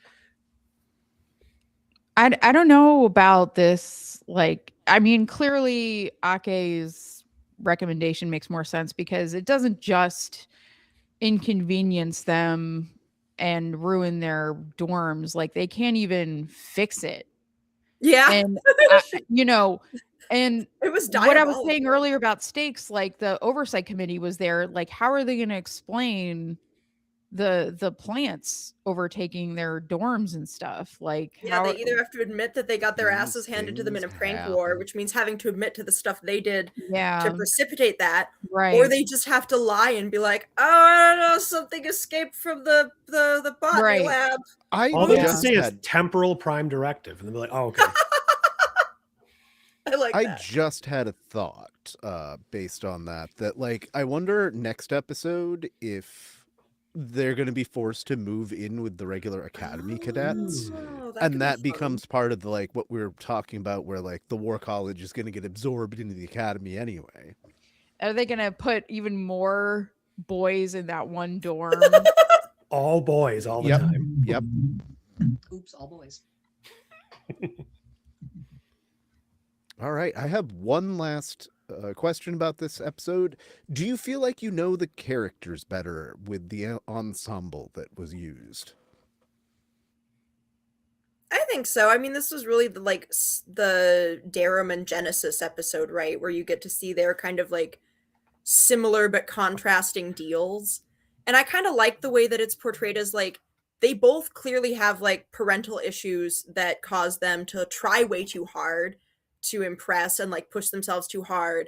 I don't know about this. Like, I mean, clearly Ake's recommendation makes more sense because it doesn't just inconvenience them and ruin their dorms. Like, they can't even fix it. Yeah. And, and it was what I was saying earlier about stakes, like the oversight committee was there. Like, how are they going to explain the plants overtaking their dorms and stuff? Like, yeah, they either have to admit that they got their asses handed to them in a prank war, which means having to admit to the stuff they did to precipitate that, right? Or they just have to lie and be like, "Oh, I don't know, something escaped from the botany lab." All they have to say is temporal prime directive, and they'll be like, "Oh, okay." I like that. I just had a thought based on that like, I wonder next episode if they're going to be forced to move in with the regular academy cadets, and that becomes part of the like what we were talking about, where like the war college is going to get absorbed into the academy anyway. Are they going to put even more boys in that one dorm? All boys all the time. Yep. Oops, all boys. All right, I have one last question about this episode. Do you feel like you know the characters better with the ensemble that was used? I think so. I mean, this was really the Darum and Genesis episode, right? Where you get to see their kind of like similar but contrasting deals. And I kind of like the way that it's portrayed as like they both clearly have like parental issues that cause them to try way too hard to impress and like push themselves too hard.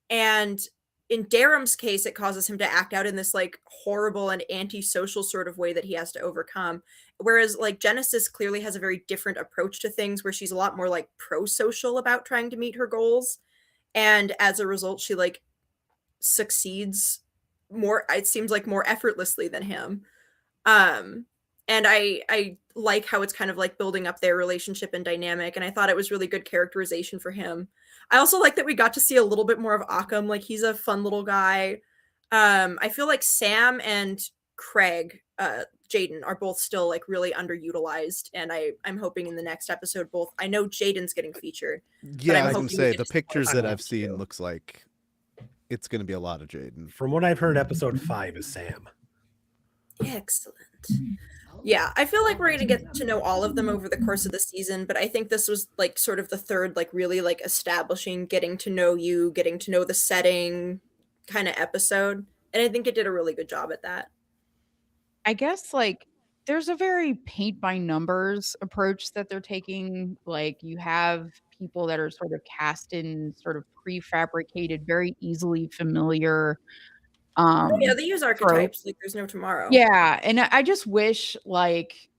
And in Darum's case, it causes him to act out in this like horrible and antisocial sort of way that he has to overcome. Whereas like Genesis clearly has a very different approach to things, where she's a lot more like pro-social about trying to meet her goals. And as a result, she like succeeds more, it seems like, more effortlessly than him. And I like how it's kind of like building up their relationship and dynamic. And I thought it was really good characterization for him. I also like that we got to see a little bit more of Occam. Like, he's a fun little guy. I feel like Sam and Craig, Jaden, are both still like really underutilized. And I'm hoping in the next episode, both, I know Jaden's getting featured. Yeah, I was going to say, the pictures that I've seen looks like it's going to be a lot of Jaden. From what I've heard, episode 5 is Sam. Excellent. Yeah, I feel like we're going to get to know all of them over the course of the season, but I think this was like sort of the third, like really like establishing, getting to know you, getting to know the setting kind of episode. And I think it did a really good job at that. I guess like there's a very paint by numbers approach that they're taking. Like, you have people that are sort of cast in sort of prefabricated, very easily familiar. Yeah, they use archetypes like there's no tomorrow. Yeah, and I just wish like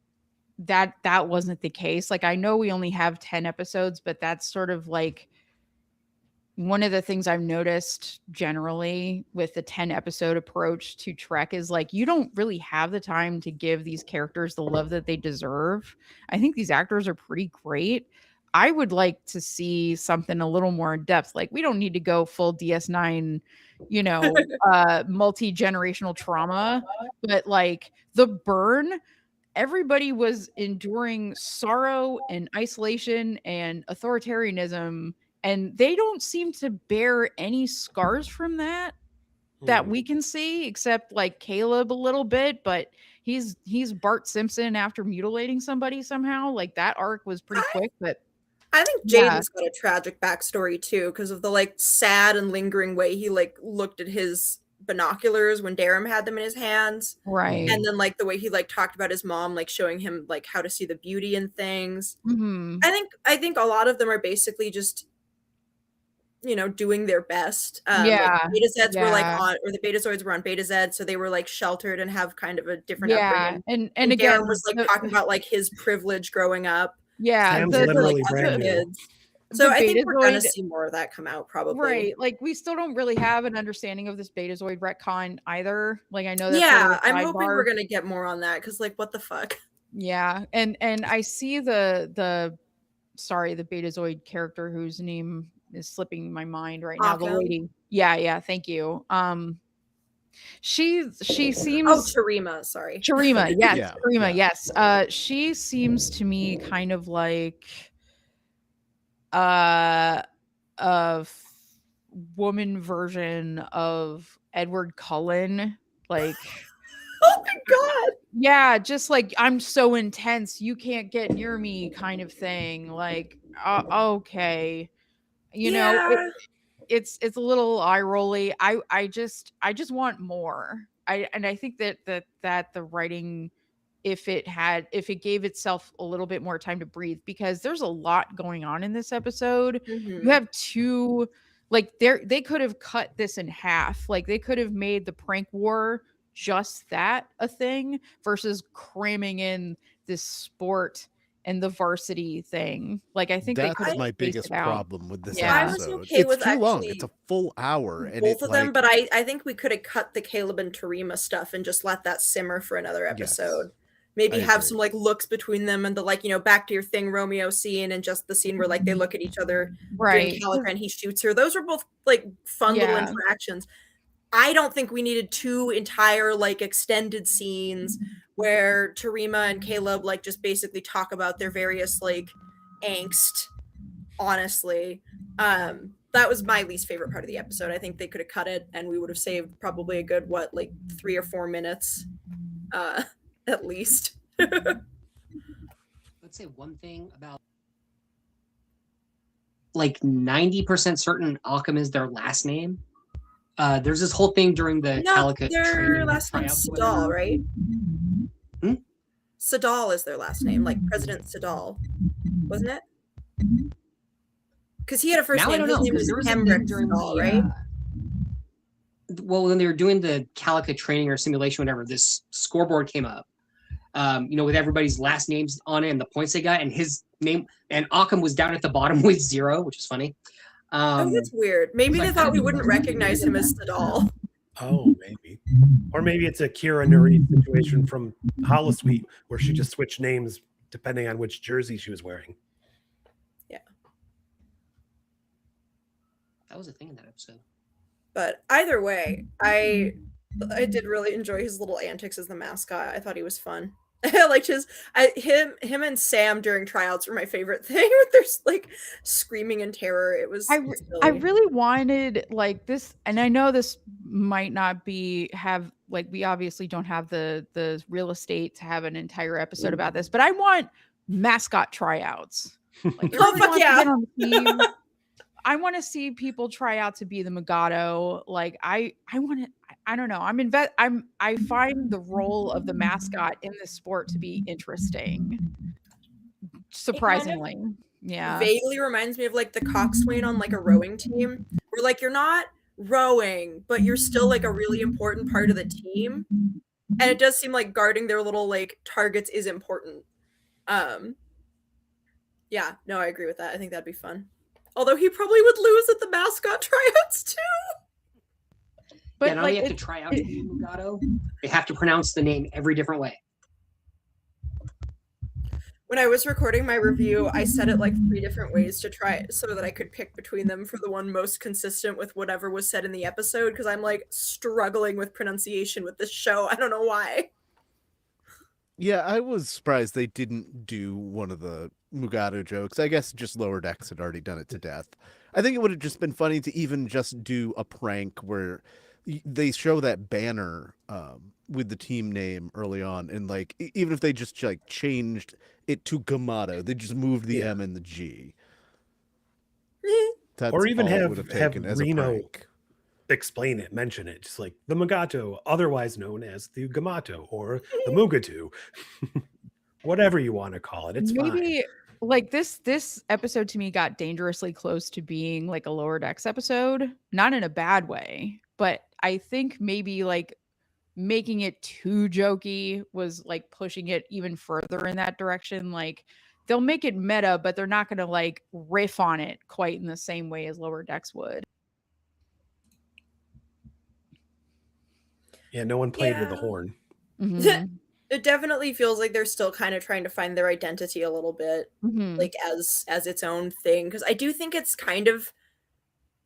that wasn't the case. Like, I know we only have 10 episodes, but that's sort of like one of the things I've noticed generally with the 10 episode approach to Trek is like, you don't really have the time to give these characters the love that they deserve. I think these actors are pretty great. I would like to see something a little more in depth. Like, we don't need to go full DS9, multi-generational trauma, but like the burn, everybody was enduring sorrow and isolation and authoritarianism, and they don't seem to bear any scars from that we can see, except like Caleb a little bit, but he's Bart Simpson after mutilating somebody somehow. Like, that arc was pretty quick, but I think Jaden's got a tragic backstory too, because of the like sad and lingering way he like looked at his binoculars when Darum had them in his hands. Right. And then like the way he like talked about his mom, like showing him like how to see the beauty in things. Mm-hmm. I think a lot of them are basically just doing their best. Yeah, Beta Zeds were like yeah. or the Betazoids were on Beta Z, so they were like sheltered and have kind of a different Yeah, upbringing. and again, Darren was like talking about like his privilege growing up. yeah, Sam's compared to, literally other brand new. kids. So the I think we're gonna Betazoid, see more of that come out probably. right? Like we still don't really have an understanding of this Betazoid retcon either. Like I know that's Yeah, sort of a I'm hoping sidebar. we're gonna get more on that because like what the fuck. Yeah, and I see the Betazoid character whose name is slipping my mind right now. The Awesome. lady. Yeah, thank you. She seems Oh, Charima, sorry. Charima, yes, Yeah, Charima, yeah. yes. She seems to me kind of like a woman version of Edward Cullen, like Oh my god. yeah, just like I'm so intense, you can't get near me kind of thing. Like okay. Yeah. It's a little eye rolly. I just want more. I think that the writing, if it gave itself a little bit more time to breathe, because there's a lot going on in this episode. Mhm. You have two, like they could have cut this in half. Like they could have made the prank war just that a thing versus cramming in this sport and the varsity thing. Like I think they could That's have my spaced biggest it out. problem with this Yeah. I was episode. okay It's with too long. actually It's a full hour, and both it, of them, like, but I think we could have cut the Caleb and Tarima stuff and just let that simmer for another episode. Maybe I have agree. some like looks between them and the like, back to your thing Romeo scene and just the scene where like they look at each other Right. during Calica and he shoots her. Those were both like fun little Yeah. interactions. I don't think we needed two entire like extended scenes where Tarima and Caleb like just basically talk about their various like angst. Honestly, that was my least favorite part of the episode. I think they could have cut it and we would have saved probably a good 3 or 4 minutes at least. Let's say one thing about like 90% certain Occam is their last name. There's this whole thing during the No, Calicut their training last name's tryouts, Sadal, right? Hmm? Sadal is their last name, like President Sadal, wasn't it? Because he had a first Now I name. don't His know, name 'cause was there was a thing Hemrick during Sadal, the, right? Well, when they were doing the Calica training or simulation, whatever, this scoreboard came up, with everybody's last names on it and the points they got, and his name, and Occam was down at the bottom with 0, which is funny. Oh, that's weird. Maybe they thought we wouldn't recognize him as Sadal. Oh, maybe. Or maybe it's a Kira Nuri situation from Holosuite where she just switched names depending on which jersey she was wearing. Yeah. That was a thing in that episode. But either way, I did really enjoy his little antics as the mascot. I thought he was fun. I liked him and Sam during tryouts were my favorite thing. They're like screaming in terror. It was I silly. really wanted like this, and I know this might not we obviously don't have the real estate to have an entire episode about this, but I want mascot tryouts. Like, Oh, fuck everyone wants to yeah. get on the team. I want to see people try out to be the Mugato. Like I want to. I don't know. I find the role of the mascot in this sport to be interesting. Surprisingly, yeah. Vaguely reminds me of like the coxswain on like a rowing team, where like you're not rowing, but you're still like a really important part of the team. And it does seem like guarding their little like targets is important. Yeah, no, I agree with that. I think that'd be fun. Although he probably would lose at the mascot tryouts too. But yeah, now like, they have to try out to be Mugato. They have to pronounce the name every different way. When I was recording my review, I said it like 3 different ways to try it so that I could pick between them for the one most consistent with whatever was said in the episode, because I'm like struggling with pronunciation with this show. I don't know why. Yeah, I was surprised they didn't do one of the Mugato jokes. I guess just Lower Decks had already done it to death. I think it would have just been funny to even just do a prank where they show that banner with the team name early on, and like even if they just like changed it to Gamato, they just moved the M and the G. That's Or even all it have would taken as a Reno prank. explain it, mention it, just like the Mugato, otherwise known as the Gamato or the Mugato. Whatever you want to call it, it's fine. like this episode to me got dangerously close to being like a Lower Decks episode, not in a bad way, but I think maybe like making it too jokey was like pushing it even further in that direction. Like they'll make it meta, but they're not going to like riff on it quite in the same way as Lower Decks would. Yeah, no one played with the horn. Mhm. It definitely feels like they're still kind of trying to find their identity a little bit, Mhm. like as its own thing. Because I do think it's kind of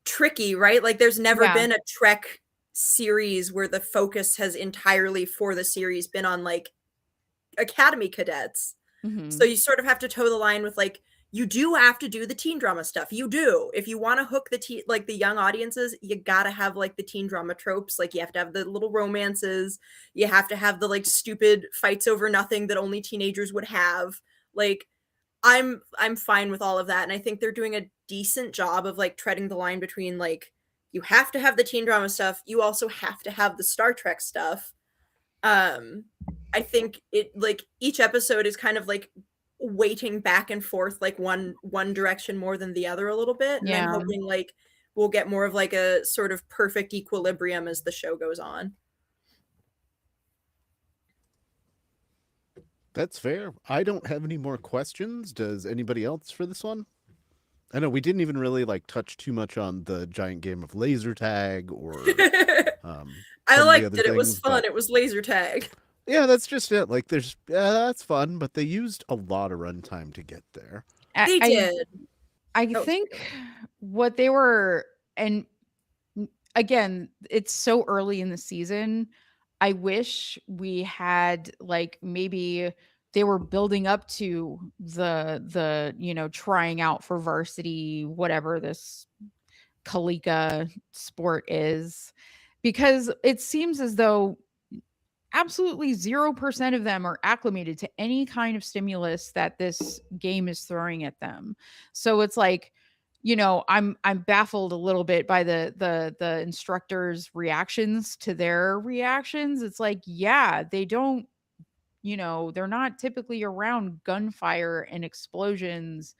tricky, right? Like there's never Yeah. been a Trek series where the focus has entirely for the series been on like academy cadets. Mhm. So you sort of have to toe the line with like, you do have to do the teen drama stuff. You do. If you want to hook the like the young audiences, you gotta have like the teen drama tropes. Like you have to have the little romances. You have to have the like stupid fights over nothing that only teenagers would have. Like I'm fine with all of that. And I think they're doing a decent job of like treading the line between like, you have to have the teen drama stuff. You also have to have the Star Trek stuff. I think it like each episode is kind of like weighting back and forth like one direction more than the other a little bit, and I'm Yeah. hoping like we'll get more of like a sort of perfect equilibrium as the show goes on. That's fair. I don't have any more questions. Does anybody else for this one? I know we didn't even really like touch too much on the giant game of laser tag or I some of the liked other it. It was things, fun. but- It was laser tag. Yeah, that's just it. Like, there's that's fun, but they used a lot of runtime to get there. They did. I Oh, think what they were, and again, it's so early in the season. I wish we had like maybe they were building up to the you know trying out for varsity, whatever this Kalika sport is, because it seems as though absolutely 0% of them are acclimated to any kind of stimulus that this game is throwing at them. So it's like, you know, I'm baffled a little bit by the instructors' reactions to their reactions. It's like, yeah, they don't, you know, they're not typically around gunfire and explosions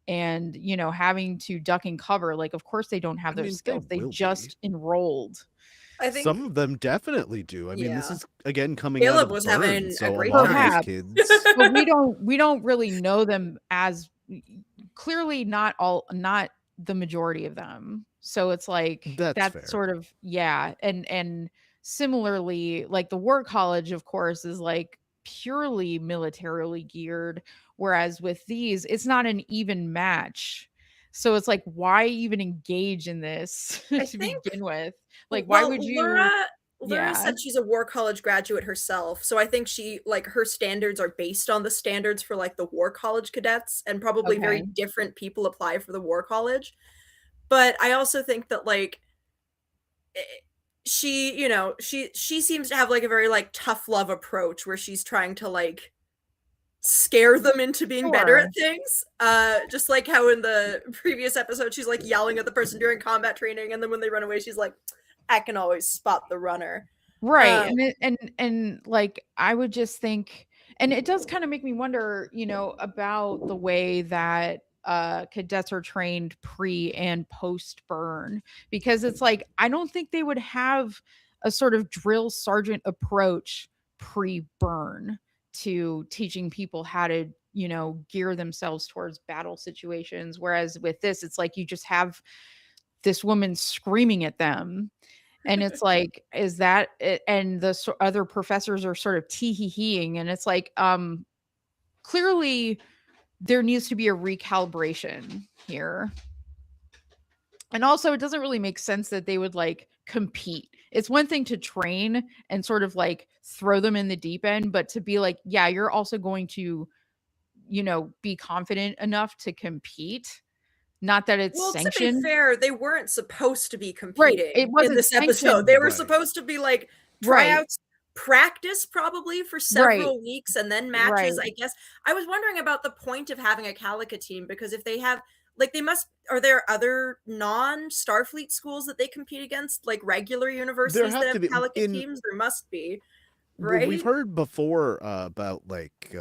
and, you know, having to duck and cover. Like, of course they don't have I those mean, they skills. They will be. just enrolled. I think Some of them definitely do. I mean, this Yeah. is again coming out Caleb of was Burn, having a so a great lot time. of those kids. But we don't really know them as clearly not the majority of them. So it's like That's fair. sort of and similarly like the War College of course is like purely militarily geared, whereas with these it's not an even match. So it's like, why even engage in this I to think- begin with? Like, why well, would you? Laura Yeah. said she's a War College graduate herself, so I think she like her standards are based on the standards for like the War College cadets, and probably very Okay. different people apply for the War College. But I also think that like she, you know, she seems to have like a very like tough love approach where she's trying to like scare them into being better Sure. at things. Just like how in the previous episode she's like yelling at the person during combat training, and then when they run away she's like, I can always spot the runner. Right. And like I would just think, and it does kind of make me wonder, you know, about the way that cadets are trained pre and post burn, because it's like I don't think they would have a sort of drill sergeant approach pre burn to teaching people how to, you know, gear themselves towards battle situations, whereas with this it's like you just have this woman screaming at them. And it's like, is that it? And the other professors are sort of tee-hee-heeing. And it's like, clearly there needs to be a recalibration here. And also, it doesn't really make sense that they would like compete. It's one thing to train and sort of like throw them in the deep end, but to be like, yeah, you're also going to, you know, be confident enough to compete. Not that it's Well, sanctioned. to be fair, they weren't supposed to be competing It wasn't in this episode. sanctioned. They were Right. supposed to be like Right. tryouts, practice probably for several weeks, and then matches. Right. I guess I was wondering about the point of having a Calica team, because if they have like are there other non-Starfleet schools that they compete against, like regular universities have that to have be. Calica In- teams? There must be, Well, right? we've heard before about like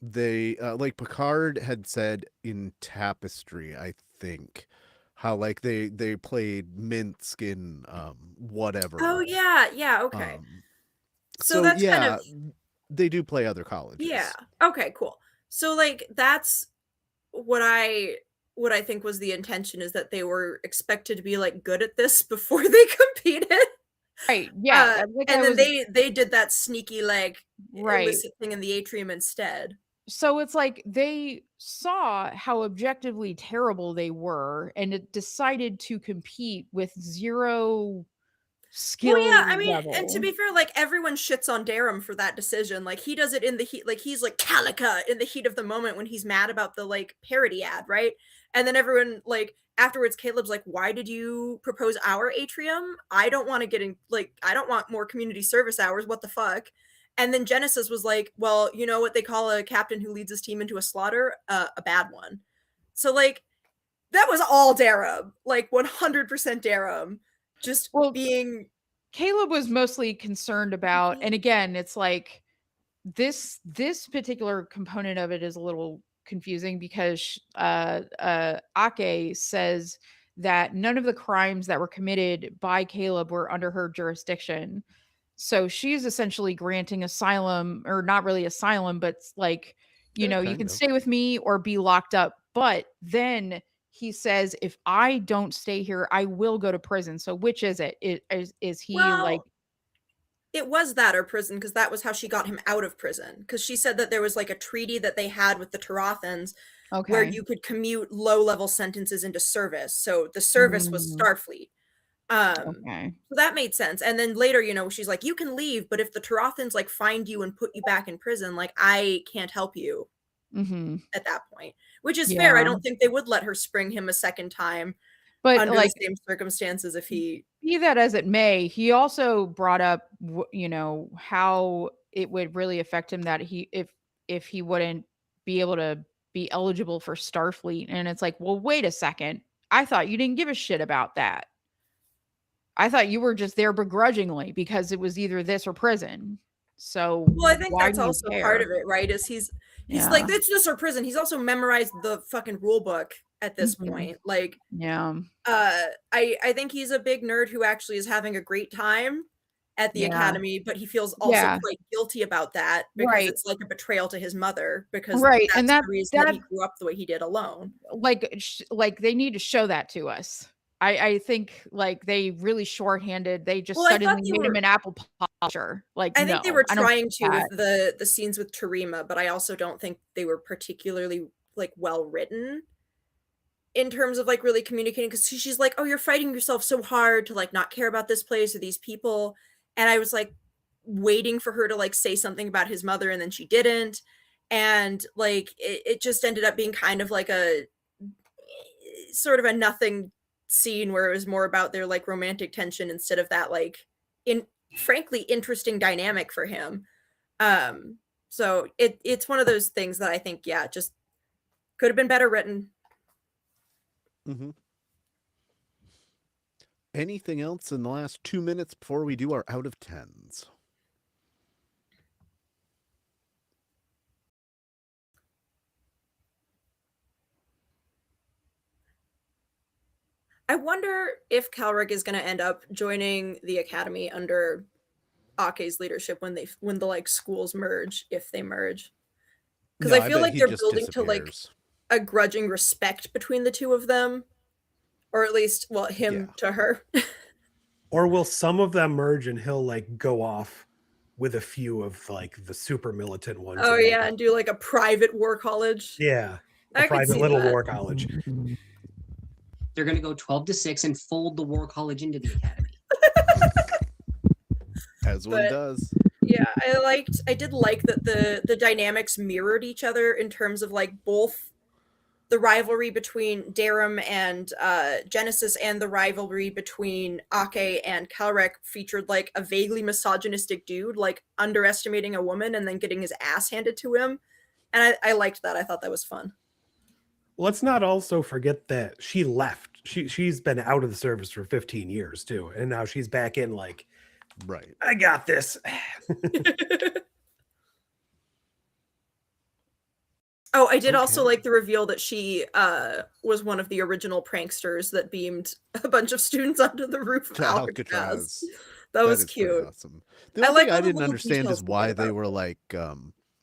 they like Picard had said in Tapestry, I think, how like they played Minsk in whatever. Oh yeah, okay. Um, So so that's kind yeah, of they do play other yeah. colleges. Okay, cool. So like that's what I think was the intention, is that they were expected to be like good at this before they competed. Right. Yeah. Like And I then was they did that sneaky like right. illicit thing in the atrium instead. So it's like they saw how objectively terrible they were and it decided to compete with zero Well, yeah, skill I mean, and to level. be fair, like everyone shits on Darum for that decision. Like he does it in the heat, like he's like Calica in the heat of the moment when he's mad about the like parody ad, right? And then everyone like afterwards, Caleb's like, "Why did you propose our atrium? I don't want to get in. Like, I don't want more community service hours. What the fuck?" And then Genesis was like, "Well, you know what they call a captain who leads his team into a slaughter? A bad one." So like that was all Darum, like 100% Darum, just Well, being Caleb was mostly concerned about, and again, it's like this particular component of it is a little confusing because Ake says that none of the crimes that were committed by Caleb were under her jurisdiction. So she's essentially granting asylum, or not really asylum, but like, you Yeah, know, you kind can of. stay with me or be locked up. But then he says, if I don't stay here, I will go to prison. So which is it? Is he like, well, it was that or prison, because that was how she got him out of prison. Because she said that there was like a treaty that they had with the Tarathans where okay. you could commute low-level sentences into service. So the service was Mm, Starfleet. okay. So that made sense. And then later, you know, she's like, you can leave, but if the Tarathans like find you and put you back in prison, like I can't help you Mm-hmm. at that point. Which is fair. I Yeah. don't think they would let her spring him a second time But under the like, same circumstances if he be that as it may, he also brought up, you know, how it would really affect him that if he wouldn't be able to be eligible for Starfleet. And it's like, well, wait a second. I thought you didn't give a shit about that. I thought you were just there begrudgingly because it was either this or prison. So Well, I think why that's do you also part care? of it, right? Is he's like, Yeah. that's just our prison. He's also memorized the fucking rule book at this Mhm. point. Like, Yeah. I think he's a big nerd who actually is having a great time at the Yeah. academy, but he feels also Yeah. quite guilty about that because Right. it's like a betrayal to his mother, because Right. And that's that the reason that that he grew up the way he did alone. like they need to show that to us. I think like they really shorthanded. They just Well, I thought suddenly they made him were an apple polisher. Like, I think they no, were I don't trying get to with that. the scenes with Terima, but I also don't think they were particularly like well written in terms of like really communicating, because she's like, oh, you're fighting yourself so hard to like not care about this place or these people, and I was like waiting for her to like say something about his mother, and then she didn't, and like it just ended up being kind of like a sort of a nothing scene where it was more about their like romantic tension instead of that like in frankly interesting dynamic for him. So it's one of those things that I think, yeah, just could have been better written. Mm-hmm. Anything else in the last 2 minutes before we do our out of tens? I wonder if Calric is going to end up joining the academy under Ake's leadership when the like schools merge, if they merge, because No, I I feel bet like he they're just building to like disappears. a grudging respect between the two of them, or at least, well, him Yeah. to her. Or will some of them merge and he'll like go off with a few of like the super militant ones? Oh and yeah, and do like a private war college. yeah, a I could private see little that. war college. They're going to go 12-6 and fold the War College into the academy. As one But does. yeah, I did like that the dynamics mirrored each other in terms of like both the rivalry between Darum and Genesis and the rivalry between Ake and Calrec featured like a vaguely misogynistic dude like underestimating a woman and then getting his ass handed to him. And I liked that. I thought that was fun. Let's not also forget that she left. She's been out of the service for 15 years too, and now she's back in. Like, Right. I got this. Oh, I did also Okay. like the reveal that she was one of the original pranksters that beamed a bunch of students onto the roof of To Alcatraz. Alcatraz. That was is pretty cute. awesome. The I only like thing all I the didn't little understand is details they why did they about were it. like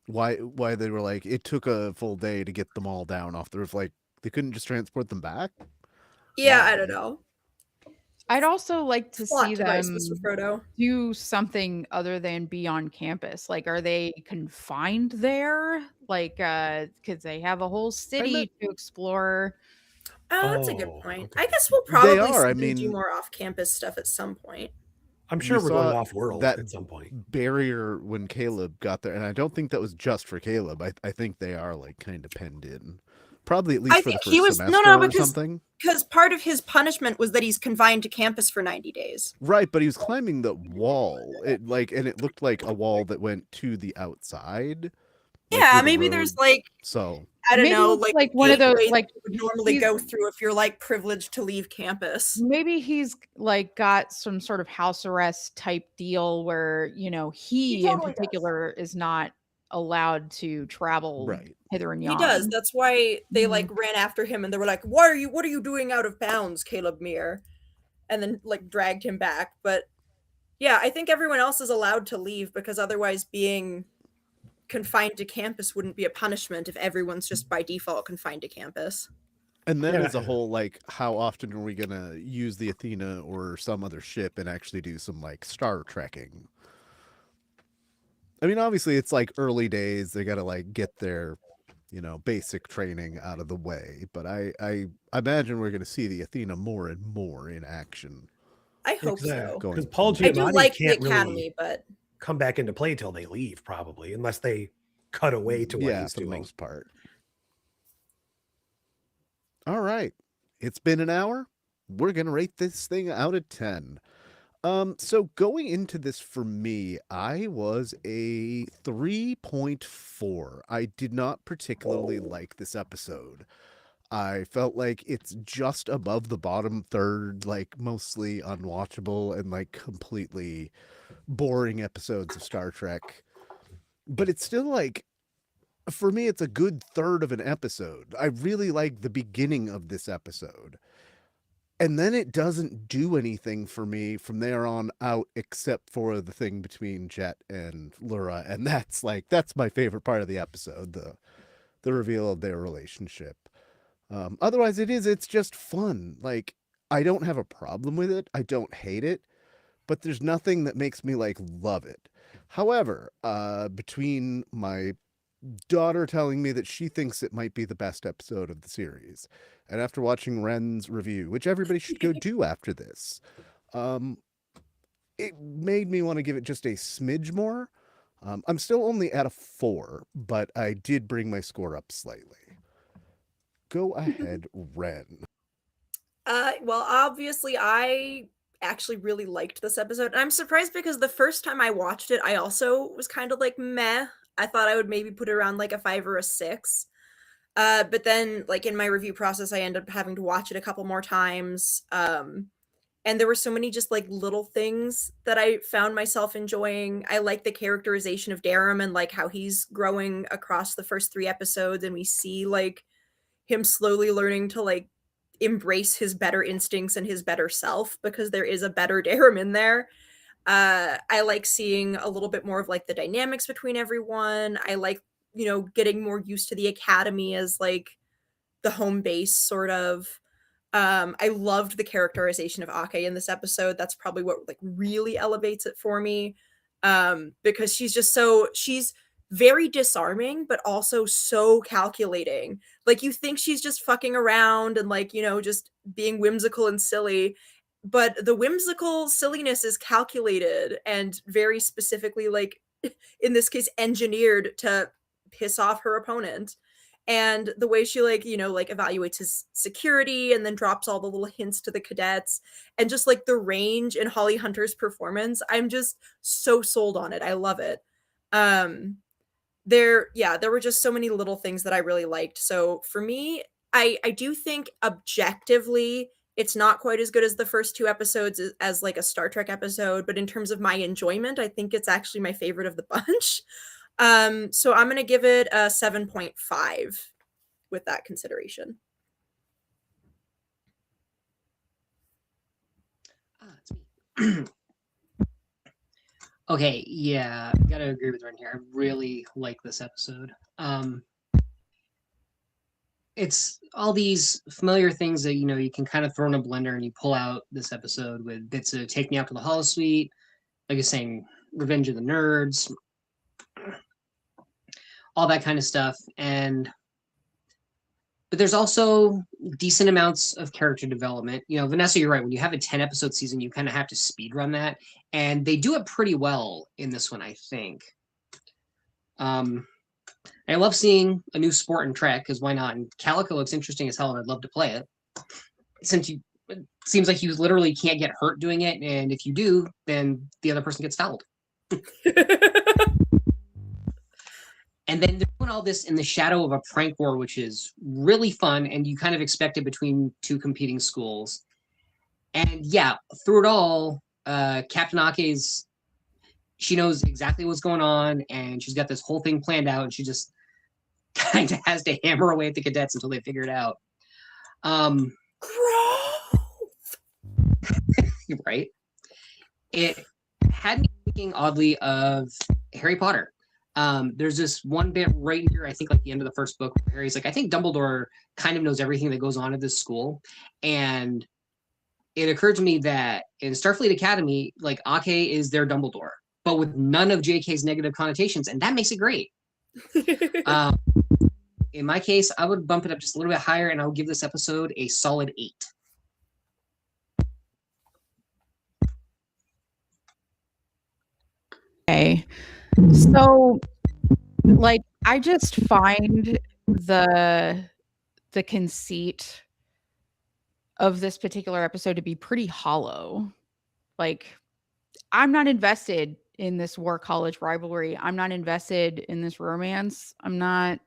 why they were like it took a full day to get them all down off the roof. Like they couldn't just transport them back? Yeah, I Why? don't know. I'd also like to Plot see device, them Mr. Frodo. do something other than be on campus. Like, are they confined there? Like, because they have a whole I meant city to explore. Oh, that's a good Oh, point. okay. I guess we'll they probably are. see I them do mean, more off-campus stuff at some point. I'm we sure we're going saw off world that at some point. barrier when Caleb got there, and I don't think that was just for Caleb. I think they are like kind of penned in. Probably at least I for the think first he was semester or something. because part of his punishment was that he's confined to campus for 90 days. Right, but he was climbing the wall. And it looked like a wall that went to the outside. Like Yeah, through the maybe road. there's like So I don't Maybe know, it's like like one of those, gateway like, that you would normally he's go through if you're like privileged to leave campus. maybe he's like got some sort of house arrest type deal where, he in totally does. particular is not allowed to travel right. hither and He yon. does. That's why they Mhm. like ran after him and they were like, what are you doing out of bounds, Caleb Muir? And then like dragged him back. But yeah, I think everyone else is allowed to leave because otherwise being confined to campus wouldn't be a punishment if everyone's just by default confined to campus. And then Yeah, as a whole, like, how often are we gonna use the Athena or some other ship and actually do some like star trekking? I mean, obviously it's like early days, they gotta like get their, basic training out of the way. But I imagine we're gonna see the Athena more and more in action. I hope Exactly. so. Because Going Paul forward. I do Giamatti like the can't academy, really but come back into play till they leave, probably, unless they cut away to what Yeah, he's for the doing. most part. All right. It's been an hour. We're gonna rate this thing out of 10. So going into this for me, I was a 3.4. I did not particularly like this episode. I felt like it's just above the bottom third, like mostly unwatchable and like completely boring episodes of Star Trek. But it's still like, for me, it's a good third of an episode. I really like the beginning of this episode. And then it doesn't do anything for me from there on out, except for the thing between Jet and Lura. And that's my favorite part of the episode, the reveal of their relationship. Otherwise it's just fun. Like, I don't have a problem with it. I don't hate it, but there's nothing that makes me like love it. However, between my daughter telling me that she thinks it might be the best episode of the series, and after watching Ren's review, which everybody should go do after this, it made me want to give it just a smidge more. I'm still only at a 4, but I did bring my score up slightly. Go ahead, Ren. well, obviously I actually really liked this episode. And I'm surprised because the first time I watched it, I also was kind of like meh. I thought I would maybe put it around like a 5 or a 6. But then like in my review process, I ended up having to watch it a couple more times. And there were so many just like little things that I found myself enjoying. I like the characterization of Darum and like how he's growing across the first 3 episodes, and we see like him slowly learning to like embrace his better instincts and his better self, because there is a better Darum in there. I like seeing a little bit more of like the dynamics between everyone. I like, getting more used to the academy as like the home base sort of. I loved the characterization of Ake in this episode. That's probably what like really elevates it for me. Because she's very disarming, but also so calculating. Like, you think she's just fucking around and like, just being whimsical and silly, but the whimsical silliness is calculated and very specifically, like, in this case, engineered to piss off her opponent. And the way she like evaluates his security and then drops all the little hints to the cadets, and just like the range in Holly Hunter's performance, I'm just so sold on it. I love it. There were just so many little things that I really liked. So for me, I do think objectively it's not quite as good as the first 2 episodes as like a Star Trek episode, but in terms of my enjoyment, I think it's actually my favorite of the bunch. So I'm going to give it a 7.5 with that consideration. It's me. Okay, yeah, I gotta agree with Ren here. I really like this episode. It's all these familiar things that you can kind of throw in a blender, and you pull out this episode with bits of Take Me Out to the Holosuite, like I was saying, Revenge of the Nerds, all that kind of stuff. But there's also decent amounts of character development. Vanessa, you're right. When you have a 10-episode season, you kind of have to speed run that. And they do it pretty well in this one, I think. I love seeing a new sport in Trek, because why not? And Calico looks interesting as hell, and I'd love to play it. It seems like you literally can't get hurt doing it, and if you do, then the other person gets fouled. And then they're doing all this in the shadow of a prank war, which is really fun, and you kind of expect it between two competing schools. And yeah, through it all, Captain Ake's, she knows exactly what's going on, and she's got this whole thing planned out, and she just kind of has to hammer away at the cadets until they figure it out. Right? It had me thinking oddly of Harry Potter. There's this one bit right near, I think, like the end of the first book, where Harry's like, I think Dumbledore kind of knows everything that goes on at this school. And it occurred to me that in Starfleet Academy, like, Ake is their Dumbledore, but with none of JK's negative connotations, and that makes it great. In my case, I would bump it up just a little bit higher, and I would give this episode a solid 8. Okay. So, like, I just find the conceit of this particular episode to be pretty hollow. Like, I'm not invested in this war college rivalry. I'm not invested in this romance. I'm not,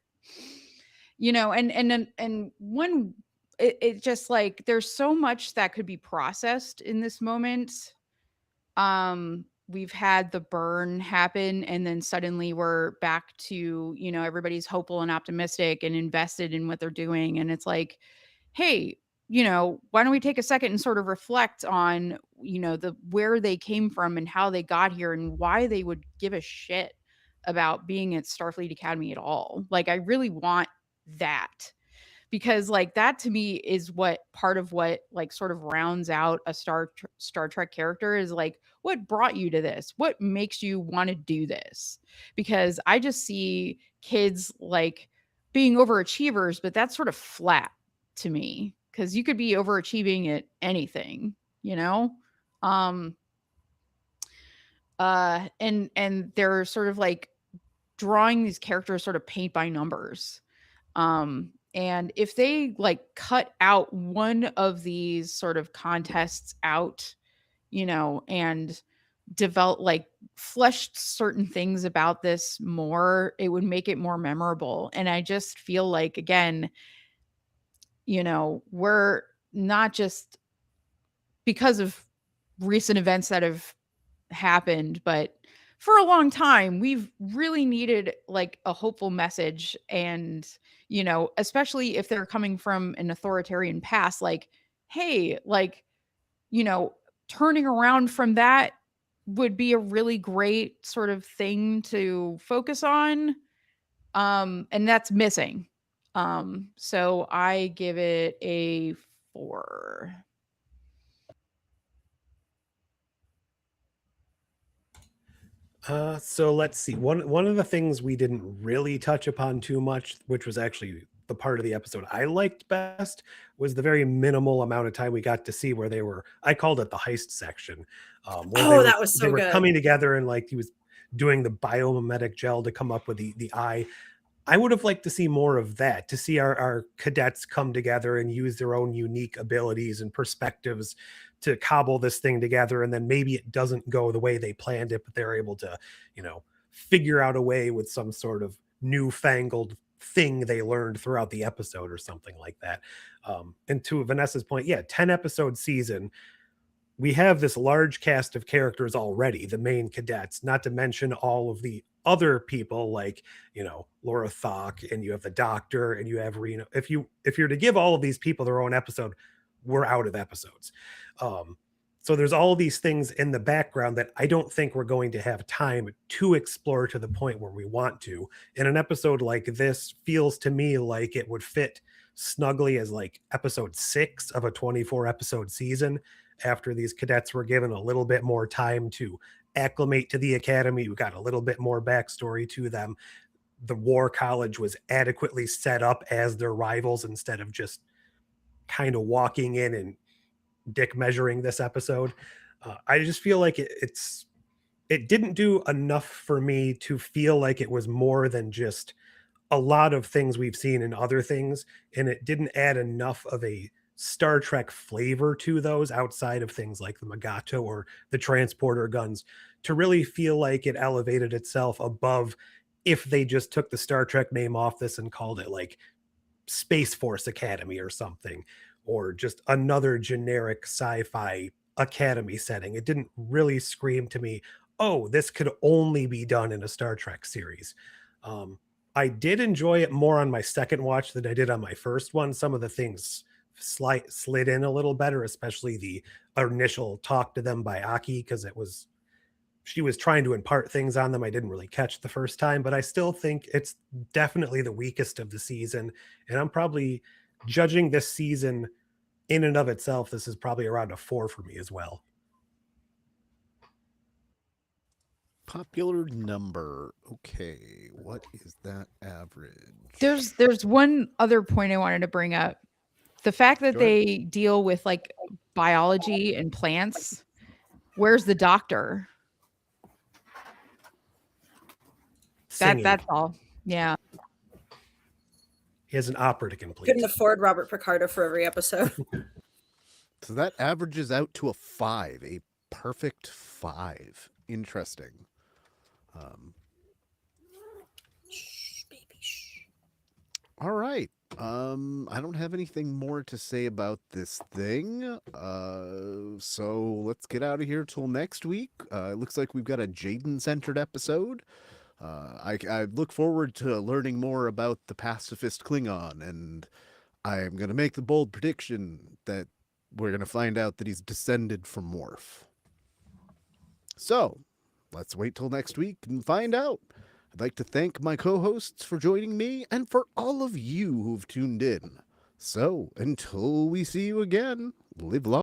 and when it just, like, there's so much that could be processed in this moment. We've had the burn happen, and then suddenly we're back to, everybody's hopeful and optimistic and invested in what they're doing. And it's like, hey, why don't we take a second and sort of reflect on, where they came from and how they got here and why they would give a shit about being at Starfleet Academy at all. Like, I really want that, because, like, that to me is what part of what, like, sort of rounds out a Star Trek character is, like, what brought you to this? What makes you want to do this? Because I just see kids, like, being overachievers, but that's sort of flat to me, because you could be overachieving at anything, and they're sort of like drawing these characters sort of paint by numbers. And if they, like, cut out one of these sort of contests out, and develop, like, fleshed certain things about this more, it would make it more memorable. And I just feel like, again, we're not just because of recent events that have happened, but for a long time, we've really needed, like, a hopeful message. And, especially if they're coming from an authoritarian past, like, hey, like, turning around from that would be a really great sort of thing to focus on. And that's missing. So I give it a 4. So let's see. One of the things we didn't really touch upon too much, which was actually the part of the episode I liked best, was the very minimal amount of time we got to see where they were. I called it the heist section. That was so they were good. coming together, and, like, he was doing the biomimetic gel to come up with the eye. I would have liked to see more of that, to see our cadets come together and use their own unique abilities and perspectives to cobble this thing together. And then maybe it doesn't go the way they planned it, but they're able to, figure out a way with some sort of newfangled thing they learned throughout the episode or something like that. And to Vanessa's point, yeah, 10 episode season. we have this large cast of characters already, the main cadets, not to mention all of the other people like, Laura Thok, and you have the doctor, and you have Reno. If you're to give all of these people their own episode, we're out of episodes. So there's all these things in the background that I don't think we're going to have time to explore to the point where we want to. And an episode like this feels to me like it would fit snugly as like episode 6 of a 24 episode season, after these cadets were given a little bit more time to acclimate to the academy. We got a little bit more backstory to them. The war college was adequately set up as their rivals instead of just kind of walking in and dick measuring this episode. I just feel like it didn't do enough for me to feel like it was more than just a lot of things we've seen in other things, and it didn't add enough of a Star Trek flavor to those outside of things like the Mugato or the transporter guns to really feel like it elevated itself above if they just took the Star Trek name off this and called it like Space Force Academy or something, or just another generic sci-fi academy setting. It didn't really scream to me, oh, this could only be done in a Star Trek series. I did enjoy it more on my second watch than I did on my first one. Some of the things slid in a little better, especially the initial talk to them by Aki, because she was trying to impart things on them I didn't really catch the first time, but I still think it's definitely the weakest of the season. And I'm probably judging this season in and of itself. This is probably around a 4 for me as well. Popular number. Okay, what is that average? There's one other point I wanted to bring up. The fact that they deal with like biology and plants. Where's the doctor? That's all. Yeah. He has an opera to complete. Couldn't afford Robert Picardo for every episode. So that averages out to a 5, a perfect 5. Interesting. All right. I don't have anything more to say about this thing. So let's get out of here till next week. It looks like we've got a Jaden-centered episode. I look forward to learning more about the pacifist Klingon, and I'm going to make the bold prediction that we're going to find out that he's descended from Worf. So let's wait till next week and find out. I'd like to thank my co-hosts for joining me and for all of you who've tuned in. So until we see you again, live long.